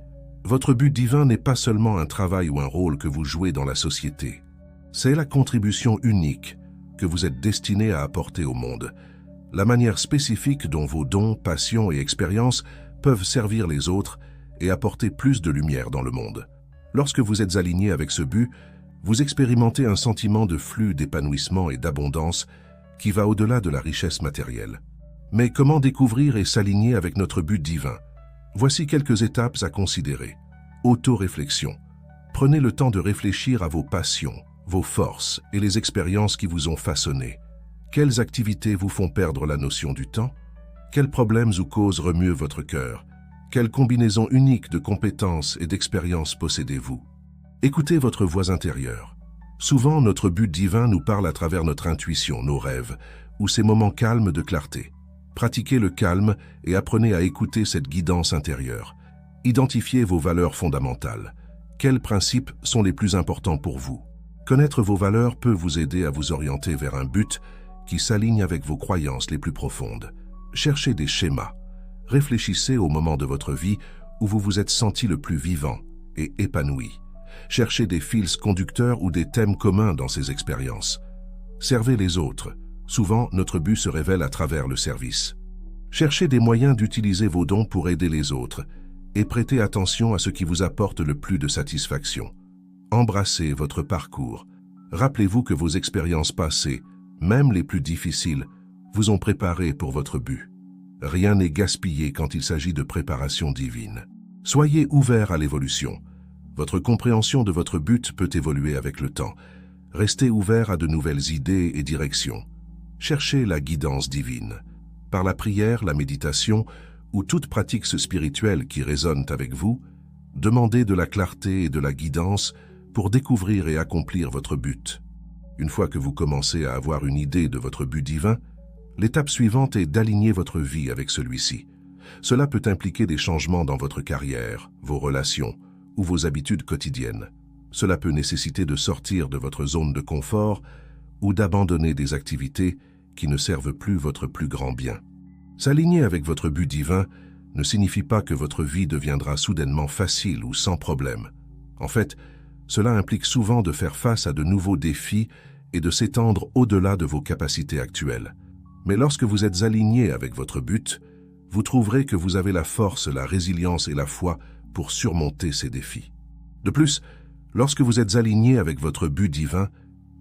Votre but divin n'est pas seulement un travail ou un rôle que vous jouez dans la société. C'est la contribution unique que vous êtes destiné à apporter au monde. La manière spécifique dont vos dons, passions et expériences peuvent servir les autres et apporter plus de lumière dans le monde. Lorsque vous êtes aligné avec ce but, vous expérimentez un sentiment de flux d'épanouissement et d'abondance qui va au-delà de la richesse matérielle. Mais comment découvrir et s'aligner avec notre but divin? Voici quelques étapes à considérer. Auto-réflexion. Prenez le temps de réfléchir à vos passions, vos forces et les expériences qui vous ont façonné. Quelles activités vous font perdre la notion du temps? Quels problèmes ou causes remuent votre cœur? Quelle combinaison unique de compétences et d'expériences possédez-vous? Écoutez votre voix intérieure. Souvent, notre but divin nous parle à travers notre intuition, nos rêves, ou ces moments calmes de clarté. Pratiquez le calme et apprenez à écouter cette guidance intérieure. Identifiez vos valeurs fondamentales. Quels principes sont les plus importants pour vous? Connaître vos valeurs peut vous aider à vous orienter vers un but qui s'aligne avec vos croyances les plus profondes. Cherchez des schémas. Réfléchissez au moment de votre vie où vous vous êtes senti le plus vivant et épanoui. Cherchez des fils conducteurs ou des thèmes communs dans ces expériences. Servez les autres. Souvent, notre but se révèle à travers le service. Cherchez des moyens d'utiliser vos dons pour aider les autres et prêtez attention à ce qui vous apporte le plus de satisfaction. Embrassez votre parcours. Rappelez-vous que vos expériences passées, même les plus difficiles, vous ont préparé pour votre but. Rien n'est gaspillé quand il s'agit de préparation divine. Soyez ouvert à l'évolution. Votre compréhension de votre but peut évoluer avec le temps. Restez ouvert à de nouvelles idées et directions. Cherchez la guidance divine. Par la prière, la méditation ou toute pratique spirituelle qui résonne avec vous, demandez de la clarté et de la guidance pour découvrir et accomplir votre but. Une fois que vous commencez à avoir une idée de votre but divin, l'étape suivante est d'aligner votre vie avec celui-ci. Cela peut impliquer des changements dans votre carrière, vos relations ou vos habitudes quotidiennes. Cela peut nécessiter de sortir de votre zone de confort ou d'abandonner des activités qui ne servent plus votre plus grand bien. S'aligner avec votre but divin ne signifie pas que votre vie deviendra soudainement facile ou sans problème. En fait, cela implique souvent de faire face à de nouveaux défis et de s'étendre au-delà de vos capacités actuelles. Mais lorsque vous êtes aligné avec votre but, vous trouverez que vous avez la force, la résilience et la foi pour surmonter ces défis. De plus, lorsque vous êtes aligné avec votre but divin,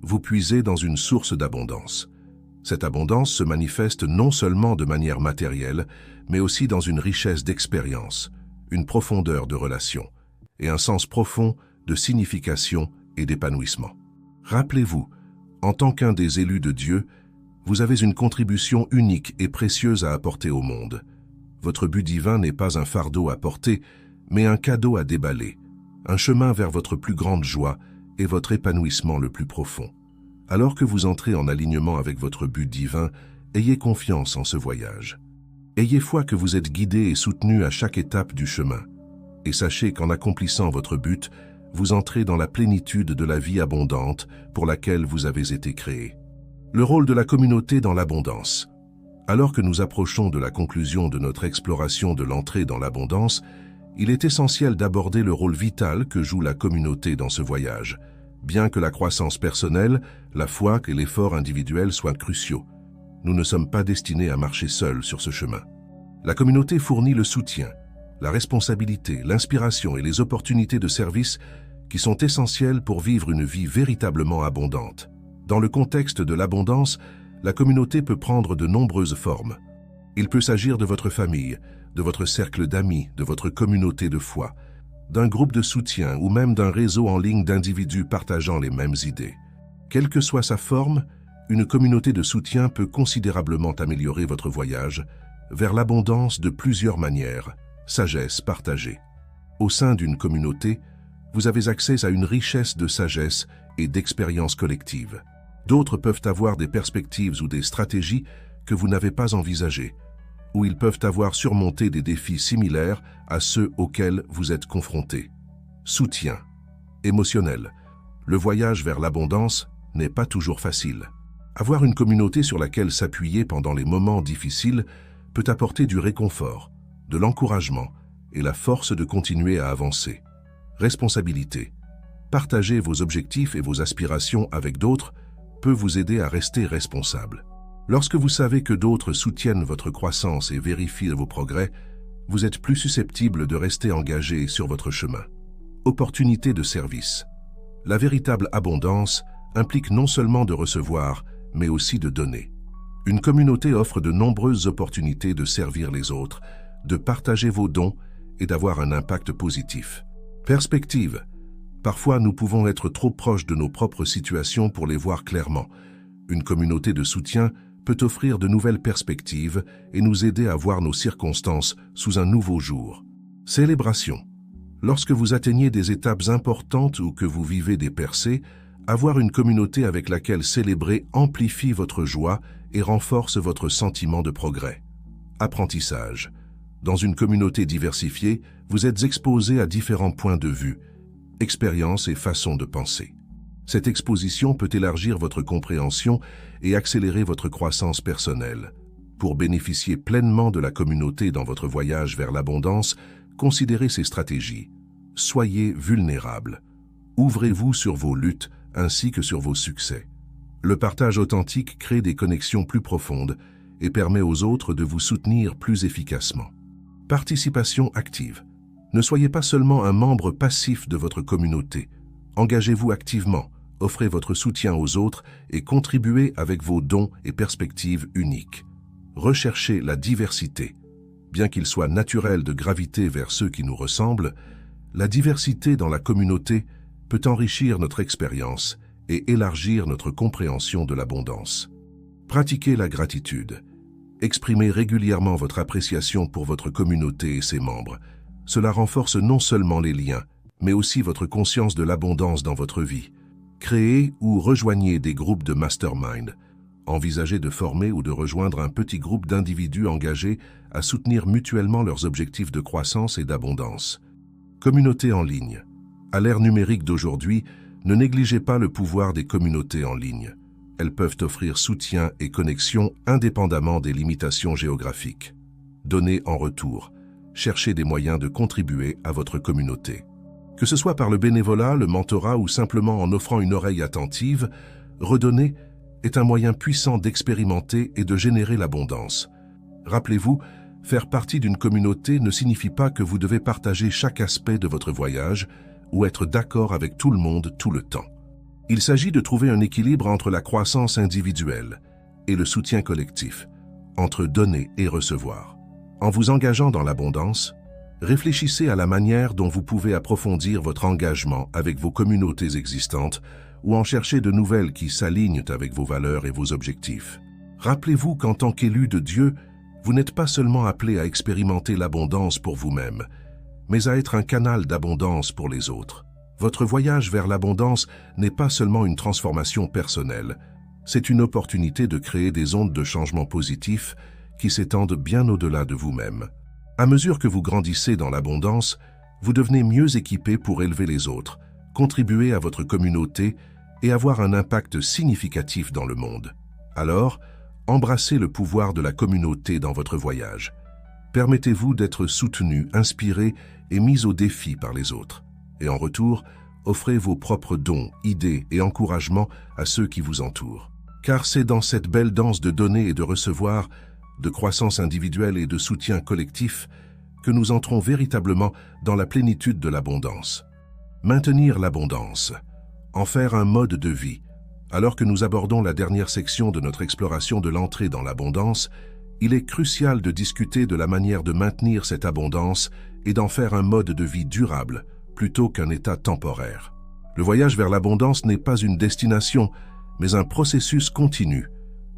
vous puisez dans une source d'abondance. Cette abondance se manifeste non seulement de manière matérielle, mais aussi dans une richesse d'expérience, une profondeur de relations et un sens profond de signification et d'épanouissement. Rappelez-vous, en tant qu'un des élus de Dieu, vous avez une contribution unique et précieuse à apporter au monde. Votre but divin n'est pas un fardeau à porter, mais un cadeau à déballer, un chemin vers votre plus grande joie et votre épanouissement le plus profond. Alors que vous entrez en alignement avec votre but divin, ayez confiance en ce voyage. Ayez foi que vous êtes guidé et soutenu à chaque étape du chemin. Et sachez qu'en accomplissant votre but, vous entrez dans la plénitude de la vie abondante pour laquelle vous avez été créé. Le rôle de la communauté dans l'abondance. Alors que nous approchons de la conclusion de notre exploration de l'entrée dans l'abondance, il est essentiel d'aborder le rôle vital que joue la communauté dans ce voyage. Bien que la croissance personnelle, la foi et l'effort individuel soient cruciaux, nous ne sommes pas destinés à marcher seuls sur ce chemin. La communauté fournit le soutien, la responsabilité, l'inspiration et les opportunités de service qui sont essentielles pour vivre une vie véritablement abondante. Dans le contexte de l'abondance, la communauté peut prendre de nombreuses formes. Il peut s'agir de votre famille, de votre cercle d'amis, de votre communauté de foi, d'un groupe de soutien ou même d'un réseau en ligne d'individus partageant les mêmes idées. Quelle que soit sa forme, une communauté de soutien peut considérablement améliorer votre voyage vers l'abondance de plusieurs manières, sagesse partagée. Au sein d'une communauté, vous avez accès à une richesse de sagesse et d'expérience collective. D'autres peuvent avoir des perspectives ou des stratégies que vous n'avez pas envisagées, ou ils peuvent avoir surmonté des défis similaires à ceux auxquels vous êtes confrontés. Soutien émotionnel. Le voyage vers l'abondance n'est pas toujours facile. Avoir une communauté sur laquelle s'appuyer pendant les moments difficiles peut apporter du réconfort, de l'encouragement et la force de continuer à avancer. Responsabilité. Partager vos objectifs et vos aspirations avec d'autres peut vous aider à rester responsable. Lorsque vous savez que d'autres soutiennent votre croissance et vérifient vos progrès, vous êtes plus susceptible de rester engagé sur votre chemin. Opportunité de service. La véritable abondance implique non seulement de recevoir, mais aussi de donner. Une communauté offre de nombreuses opportunités de servir les autres, de partager vos dons et d'avoir un impact positif. Perspective. Parfois, nous pouvons être trop proches de nos propres situations pour les voir clairement. Une communauté de soutien peut offrir de nouvelles perspectives et nous aider à voir nos circonstances sous un nouveau jour. Célébration. Lorsque vous atteignez des étapes importantes ou que vous vivez des percées, avoir une communauté avec laquelle célébrer amplifie votre joie et renforce votre sentiment de progrès. Apprentissage. Dans une communauté diversifiée, vous êtes exposé à différents points de vue, expériences et façons de penser. Cette exposition peut élargir votre compréhension et accélérer votre croissance personnelle. Pour bénéficier pleinement de la communauté dans votre voyage vers l'abondance, considérez ces stratégies. Soyez vulnérable. Ouvrez-vous sur vos luttes ainsi que sur vos succès. Le partage authentique crée des connexions plus profondes et permet aux autres de vous soutenir plus efficacement. Participation active. Ne soyez pas seulement un membre passif de votre communauté. Engagez-vous activement, offrez votre soutien aux autres et contribuez avec vos dons et perspectives uniques. Recherchez la diversité. Bien qu'il soit naturel de graviter vers ceux qui nous ressemblent, la diversité dans la communauté peut enrichir notre expérience et élargir notre compréhension de l'abondance. Pratiquez la gratitude. Exprimez régulièrement votre appréciation pour votre communauté et ses membres. Cela renforce non seulement les liens, mais aussi votre conscience de l'abondance dans votre vie. Créez ou rejoignez des groupes de mastermind. Envisagez de former ou de rejoindre un petit groupe d'individus engagés à soutenir mutuellement leurs objectifs de croissance et d'abondance. Communauté en ligne. À l'ère numérique d'aujourd'hui, ne négligez pas le pouvoir des communautés en ligne. Elles peuvent offrir soutien et connexion indépendamment des limitations géographiques. Donnez en retour. Cherchez des moyens de contribuer à votre communauté. Que ce soit par le bénévolat, le mentorat ou simplement en offrant une oreille attentive, redonner est un moyen puissant d'expérimenter et de générer l'abondance. Rappelez-vous, faire partie d'une communauté ne signifie pas que vous devez partager chaque aspect de votre voyage ou être d'accord avec tout le monde tout le temps. Il s'agit de trouver un équilibre entre la croissance individuelle et le soutien collectif, entre donner et recevoir. En vous engageant dans l'abondance, réfléchissez à la manière dont vous pouvez approfondir votre engagement avec vos communautés existantes ou en chercher de nouvelles qui s'alignent avec vos valeurs et vos objectifs. Rappelez-vous qu'en tant qu'élu de Dieu, vous n'êtes pas seulement appelé à expérimenter l'abondance pour vous-même, mais à être un canal d'abondance pour les autres. Votre voyage vers l'abondance n'est pas seulement une transformation personnelle, c'est une opportunité de créer des ondes de changement positifs qui s'étendent bien au-delà de vous-même. À mesure que vous grandissez dans l'abondance, vous devenez mieux équipé pour élever les autres, contribuer à votre communauté et avoir un impact significatif dans le monde. Alors, embrassez le pouvoir de la communauté dans votre voyage. Permettez-vous d'être soutenu, inspiré et mis au défi par les autres. Et en retour, offrez vos propres dons, idées et encouragements à ceux qui vous entourent. Car c'est dans cette belle danse de donner et de recevoir, de croissance individuelle et de soutien collectif, que nous entrons véritablement dans la plénitude de l'abondance. Maintenir l'abondance, en faire un mode de vie. Alors que nous abordons la dernière section de notre exploration de l'entrée dans l'abondance, il est crucial de discuter de la manière de maintenir cette abondance et d'en faire un mode de vie durable, plutôt qu'un état temporaire. Le voyage vers l'abondance n'est pas une destination, mais un processus continu,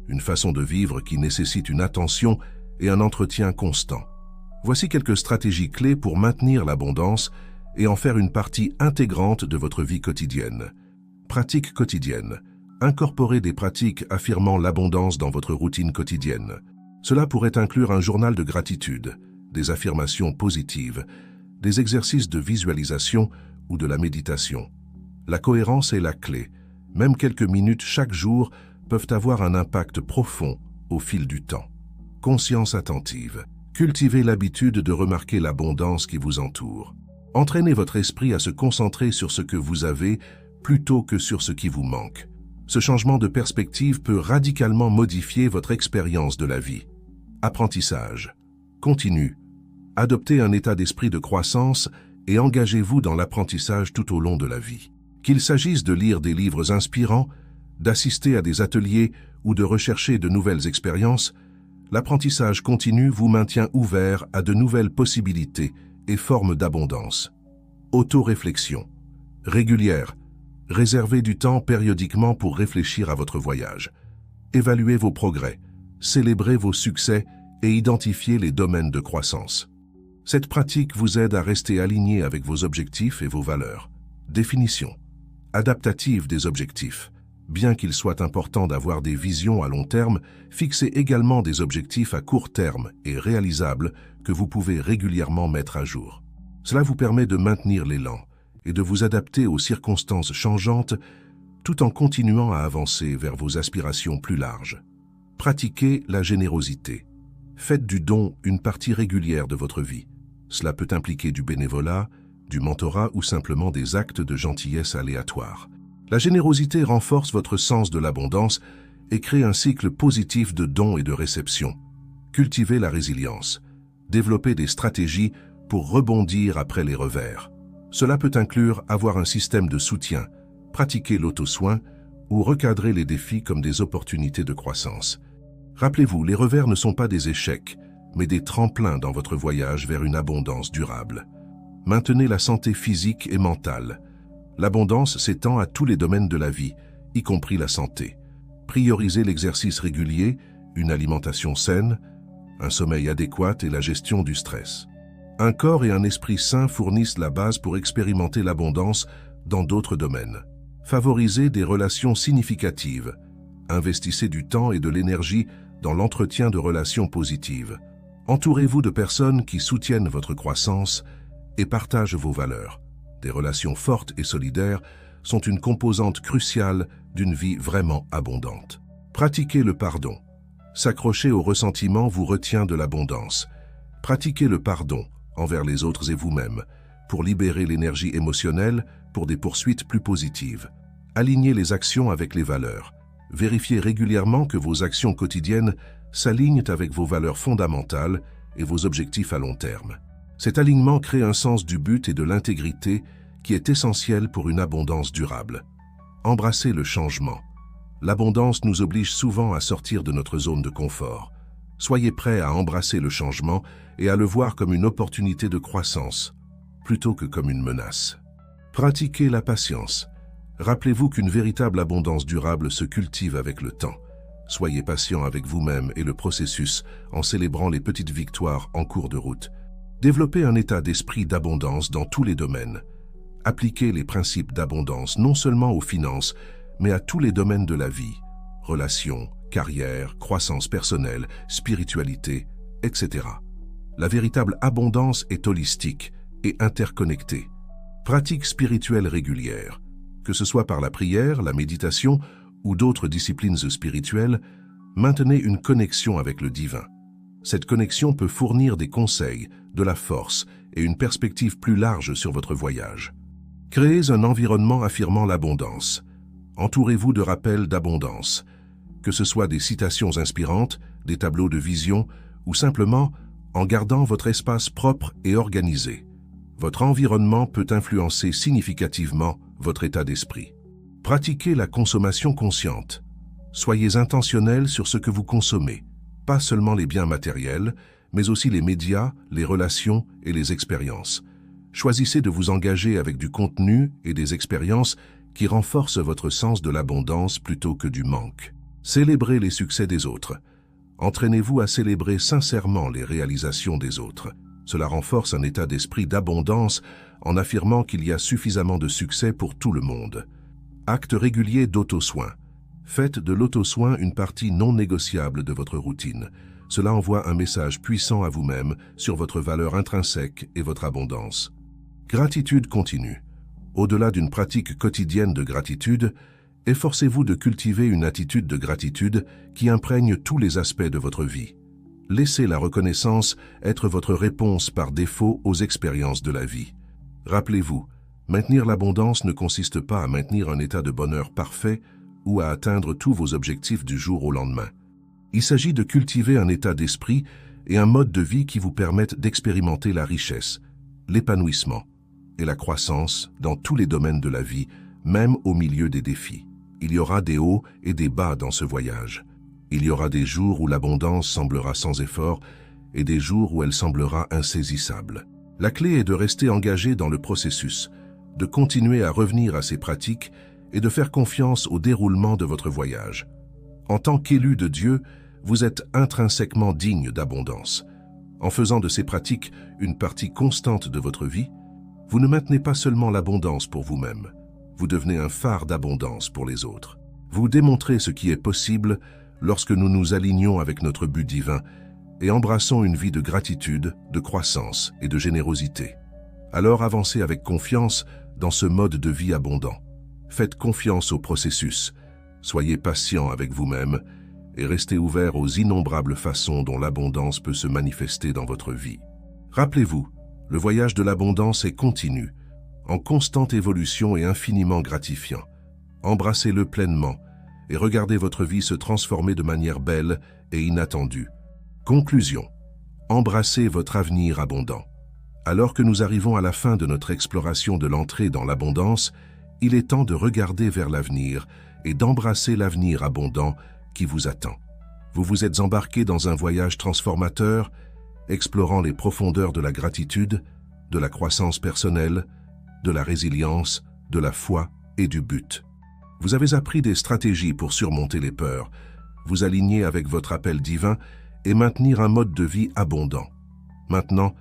une façon de vivre qui nécessite une attention et un entretien constant. Voici quelques stratégies clés pour maintenir l'abondance et en faire une partie intégrante de votre vie quotidienne. Pratiques quotidiennes. Incorporez des pratiques affirmant l'abondance dans votre routine quotidienne. Cela pourrait inclure un journal de gratitude, des affirmations positives, des exercices de visualisation ou de la méditation. La cohérence est la clé. Même quelques minutes chaque jour peuvent avoir un impact profond au fil du temps. Conscience attentive. Cultivez l'habitude de remarquer l'abondance qui vous entoure. Entraînez votre esprit à se concentrer sur ce que vous avez plutôt que sur ce qui vous manque. Ce changement de perspective peut radicalement modifier votre expérience de la vie. Apprentissage. Continue. Adoptez un état d'esprit de croissance et engagez-vous dans l'apprentissage tout au long de la vie. Qu'il s'agisse de lire des livres inspirants, d'assister à des ateliers ou de rechercher de nouvelles expériences, l'apprentissage continu vous maintient ouvert à de nouvelles possibilités et formes d'abondance. Auto-réflexion. Régulière. Réservez du temps périodiquement pour réfléchir à votre voyage. Évaluez vos progrès, célébrez vos succès et identifiez les domaines de croissance. Cette pratique vous aide à rester aligné avec vos objectifs et vos valeurs. Définition. Adaptative des objectifs. Bien qu'il soit important d'avoir des visions à long terme, fixez également des objectifs à court terme et réalisables que vous pouvez régulièrement mettre à jour. Cela vous permet de maintenir l'élan et de vous adapter aux circonstances changeantes tout en continuant à avancer vers vos aspirations plus larges. Pratiquez la générosité. Faites du don une partie régulière de votre vie. Cela peut impliquer du bénévolat, du mentorat ou simplement des actes de gentillesse aléatoires. La générosité renforce votre sens de l'abondance et crée un cycle positif de dons et de réception. Cultivez la résilience. Développez des stratégies pour rebondir après les revers. Cela peut inclure avoir un système de soutien, pratiquer l'auto-soin ou recadrer les défis comme des opportunités de croissance. Rappelez-vous, les revers ne sont pas des échecs, mais des tremplins dans votre voyage vers une abondance durable. Maintenez la santé physique et mentale. L'abondance s'étend à tous les domaines de la vie, y compris la santé. Priorisez l'exercice régulier, une alimentation saine, un sommeil adéquat et la gestion du stress. Un corps et un esprit sains fournissent la base pour expérimenter l'abondance dans d'autres domaines. Favorisez des relations significatives. Investissez du temps et de l'énergie dans l'entretien de relations positives. Entourez-vous de personnes qui soutiennent votre croissance et partagent vos valeurs. Des relations fortes et solidaires sont une composante cruciale d'une vie vraiment abondante. Pratiquez le pardon. S'accrocher au ressentiment vous retient de l'abondance. Pratiquez le pardon envers les autres et vous-même pour libérer l'énergie émotionnelle pour des poursuites plus positives. Alignez les actions avec les valeurs. Vérifiez régulièrement que vos actions quotidiennes s'alignent avec vos valeurs fondamentales et vos objectifs à long terme. Cet alignement crée un sens du but et de l'intégrité qui est essentiel pour une abondance durable. Embrassez le changement. L'abondance nous oblige souvent à sortir de notre zone de confort. Soyez prêts à embrasser le changement et à le voir comme une opportunité de croissance, plutôt que comme une menace. Pratiquez la patience. Rappelez-vous qu'une véritable abondance durable se cultive avec le temps. Soyez patient avec vous-même et le processus en célébrant les petites victoires en cours de route. Développez un état d'esprit d'abondance dans tous les domaines. Appliquez les principes d'abondance non seulement aux finances, mais à tous les domaines de la vie, relations, carrière, croissance personnelle, spiritualité, etc. La véritable abondance est holistique et interconnectée. Pratiques spirituelles régulières, que ce soit par la prière, la méditation ou d'autres disciplines spirituelles, maintenez une connexion avec le divin. Cette connexion peut fournir des conseils, de la force et une perspective plus large sur votre voyage. Créez un environnement affirmant l'abondance. Entourez-vous de rappels d'abondance, que ce soit des citations inspirantes, des tableaux de vision ou simplement en gardant votre espace propre et organisé. Votre environnement peut influencer significativement votre état d'esprit. Pratiquez la consommation consciente. Soyez intentionnel sur ce que vous consommez, pas seulement les biens matériels, mais aussi les médias, les relations et les expériences. Choisissez de vous engager avec du contenu et des expériences qui renforcent votre sens de l'abondance plutôt que du manque. Célébrez les succès des autres. Entraînez-vous à célébrer sincèrement les réalisations des autres. Cela renforce un état d'esprit d'abondance en affirmant qu'il y a suffisamment de succès pour tout le monde. Acte régulier d'auto-soin. Faites de l'auto-soin une partie non négociable de votre routine. Cela envoie un message puissant à vous-même sur votre valeur intrinsèque et votre abondance. Gratitude continue. Au-delà d'une pratique quotidienne de gratitude, efforcez-vous de cultiver une attitude de gratitude qui imprègne tous les aspects de votre vie. Laissez la reconnaissance être votre réponse par défaut aux expériences de la vie. Rappelez-vous, maintenir l'abondance ne consiste pas à maintenir un état de bonheur parfait ou à atteindre tous vos objectifs du jour au lendemain. Il s'agit de cultiver un état d'esprit et un mode de vie qui vous permettent d'expérimenter la richesse, l'épanouissement et la croissance dans tous les domaines de la vie, même au milieu des défis. Il y aura des hauts et des bas dans ce voyage. Il y aura des jours où l'abondance semblera sans effort et des jours où elle semblera insaisissable. La clé est de rester engagé dans le processus, de continuer à revenir à ces pratiques et de faire confiance au déroulement de votre voyage. En tant qu'élu de Dieu, vous êtes intrinsèquement digne d'abondance. En faisant de ces pratiques une partie constante de votre vie, vous ne maintenez pas seulement l'abondance pour vous-même, vous devenez un phare d'abondance pour les autres. Vous démontrez ce qui est possible lorsque nous nous alignons avec notre but divin et embrassons une vie de gratitude, de croissance et de générosité. Alors avancez avec confiance dans ce mode de vie abondant. Faites confiance au processus, soyez patient avec vous-même et restez ouvert aux innombrables façons dont l'abondance peut se manifester dans votre vie. Rappelez-vous, le voyage de l'abondance est continu, en constante évolution et infiniment gratifiant. Embrassez-le pleinement et regardez votre vie se transformer de manière belle et inattendue. Conclusion. Embrassez votre avenir abondant. Alors que nous arrivons à la fin de notre exploration de l'entrée dans l'abondance, il est temps de regarder vers l'avenir et d'embrasser l'avenir abondant qui vous attend. Vous vous êtes embarqué dans un voyage transformateur, explorant les profondeurs de la gratitude, de la croissance personnelle, de la résilience, de la foi et du but. Vous avez appris des stratégies pour surmonter les peurs, vous aligner avec votre appel divin et maintenir un mode de vie abondant. Maintenant,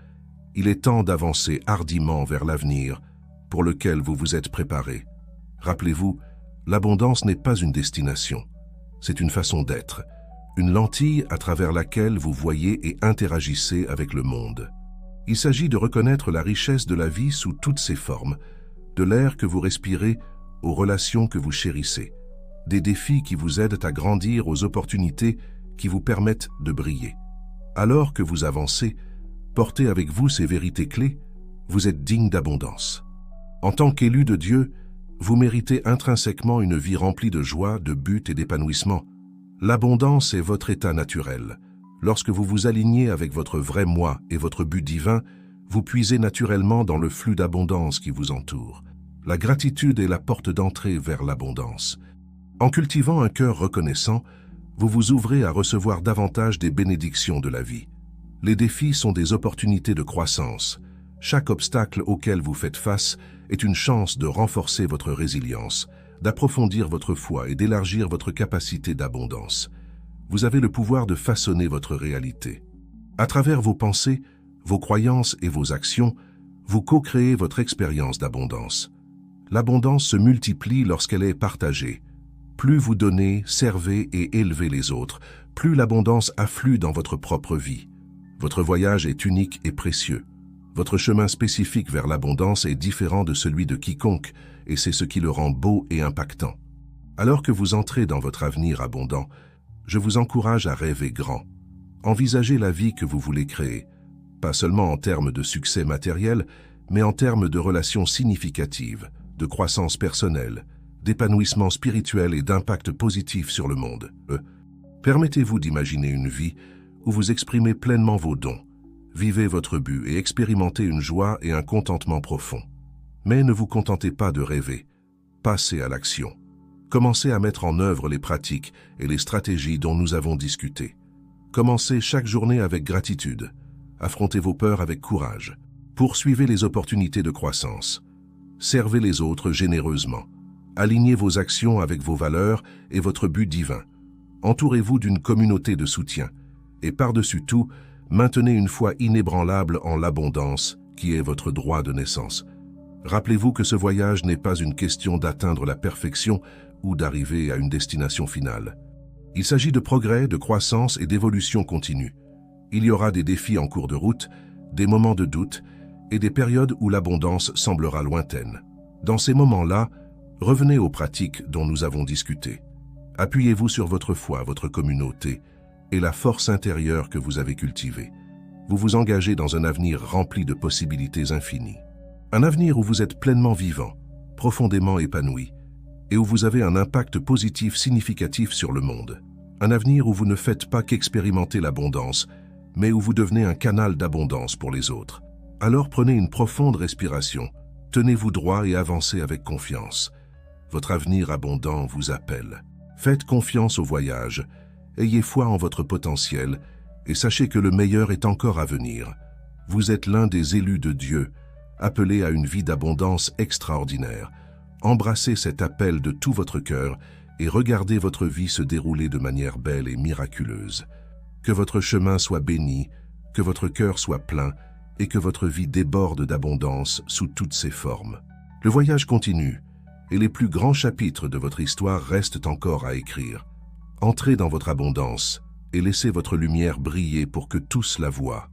il est temps d'avancer hardiment vers l'avenir pour lequel vous vous êtes préparé. Rappelez-vous, l'abondance n'est pas une destination, c'est une façon d'être, une lentille à travers laquelle vous voyez et interagissez avec le monde. Il s'agit de reconnaître la richesse de la vie sous toutes ses formes, de l'air que vous respirez aux relations que vous chérissez, des défis qui vous aident à grandir aux opportunités qui vous permettent de briller. Alors que vous avancez, portez avec vous ces vérités clés, vous êtes digne d'abondance. En tant qu'élu de Dieu, vous méritez intrinsèquement une vie remplie de joie, de buts et d'épanouissement. L'abondance est votre état naturel. Lorsque vous vous alignez avec votre vrai moi et votre but divin, vous puisez naturellement dans le flux d'abondance qui vous entoure. La gratitude est la porte d'entrée vers l'abondance. En cultivant un cœur reconnaissant, vous vous ouvrez à recevoir davantage des bénédictions de la vie. Les défis sont des opportunités de croissance. Chaque obstacle auquel vous faites face est une chance de renforcer votre résilience, d'approfondir votre foi et d'élargir votre capacité d'abondance. Vous avez le pouvoir de façonner votre réalité. À travers vos pensées, vos croyances et vos actions, vous co-créez votre expérience d'abondance. L'abondance se multiplie lorsqu'elle est partagée. Plus vous donnez, servez et élevez les autres, plus l'abondance afflue dans votre propre vie. Votre voyage est unique et précieux. Votre chemin spécifique vers l'abondance est différent de celui de quiconque, et c'est ce qui le rend beau et impactant. Alors que vous entrez dans votre avenir abondant, je vous encourage à rêver grand. Envisagez la vie que vous voulez créer, pas seulement en termes de succès matériel, mais en termes de relations significatives, de croissance personnelle, d'épanouissement spirituel et d'impact positif sur le monde. Permettez-vous d'imaginer une vie où vous exprimez pleinement vos dons, vivez votre but et expérimentez une joie et un contentement profond. Mais ne vous contentez pas de rêver, passez à l'action. Commencez à mettre en œuvre les pratiques et les stratégies dont nous avons discuté. Commencez chaque journée avec gratitude, affrontez vos peurs avec courage, poursuivez les opportunités de croissance, servez les autres généreusement, alignez vos actions avec vos valeurs et votre but divin, entourez-vous d'une communauté de soutien, et par-dessus tout, maintenez une foi inébranlable en l'abondance qui est votre droit de naissance. Rappelez-vous que ce voyage n'est pas une question d'atteindre la perfection ou d'arriver à une destination finale. Il s'agit de progrès, de croissance et d'évolution continue. Il y aura des défis en cours de route, des moments de doute et des périodes où l'abondance semblera lointaine. Dans ces moments-là, revenez aux pratiques dont nous avons discuté. Appuyez-vous sur votre foi, votre communauté et la force intérieure que vous avez cultivée. Vous vous engagez dans un avenir rempli de possibilités infinies. Un avenir où vous êtes pleinement vivant, profondément épanoui, et où vous avez un impact positif significatif sur le monde. Un avenir où vous ne faites pas qu'expérimenter l'abondance, mais où vous devenez un canal d'abondance pour les autres. Alors prenez une profonde respiration, tenez-vous droit et avancez avec confiance. Votre avenir abondant vous appelle. Faites confiance au voyage, ayez foi en votre potentiel et sachez que le meilleur est encore à venir. Vous êtes l'un des élus de Dieu, appelé à une vie d'abondance extraordinaire. Embrassez cet appel de tout votre cœur et regardez votre vie se dérouler de manière belle et miraculeuse. Que votre chemin soit béni, que votre cœur soit plein et que votre vie déborde d'abondance sous toutes ses formes. Le voyage continue et les plus grands chapitres de votre histoire restent encore à écrire. Entrez dans votre abondance et laissez votre lumière briller pour que tous la voient.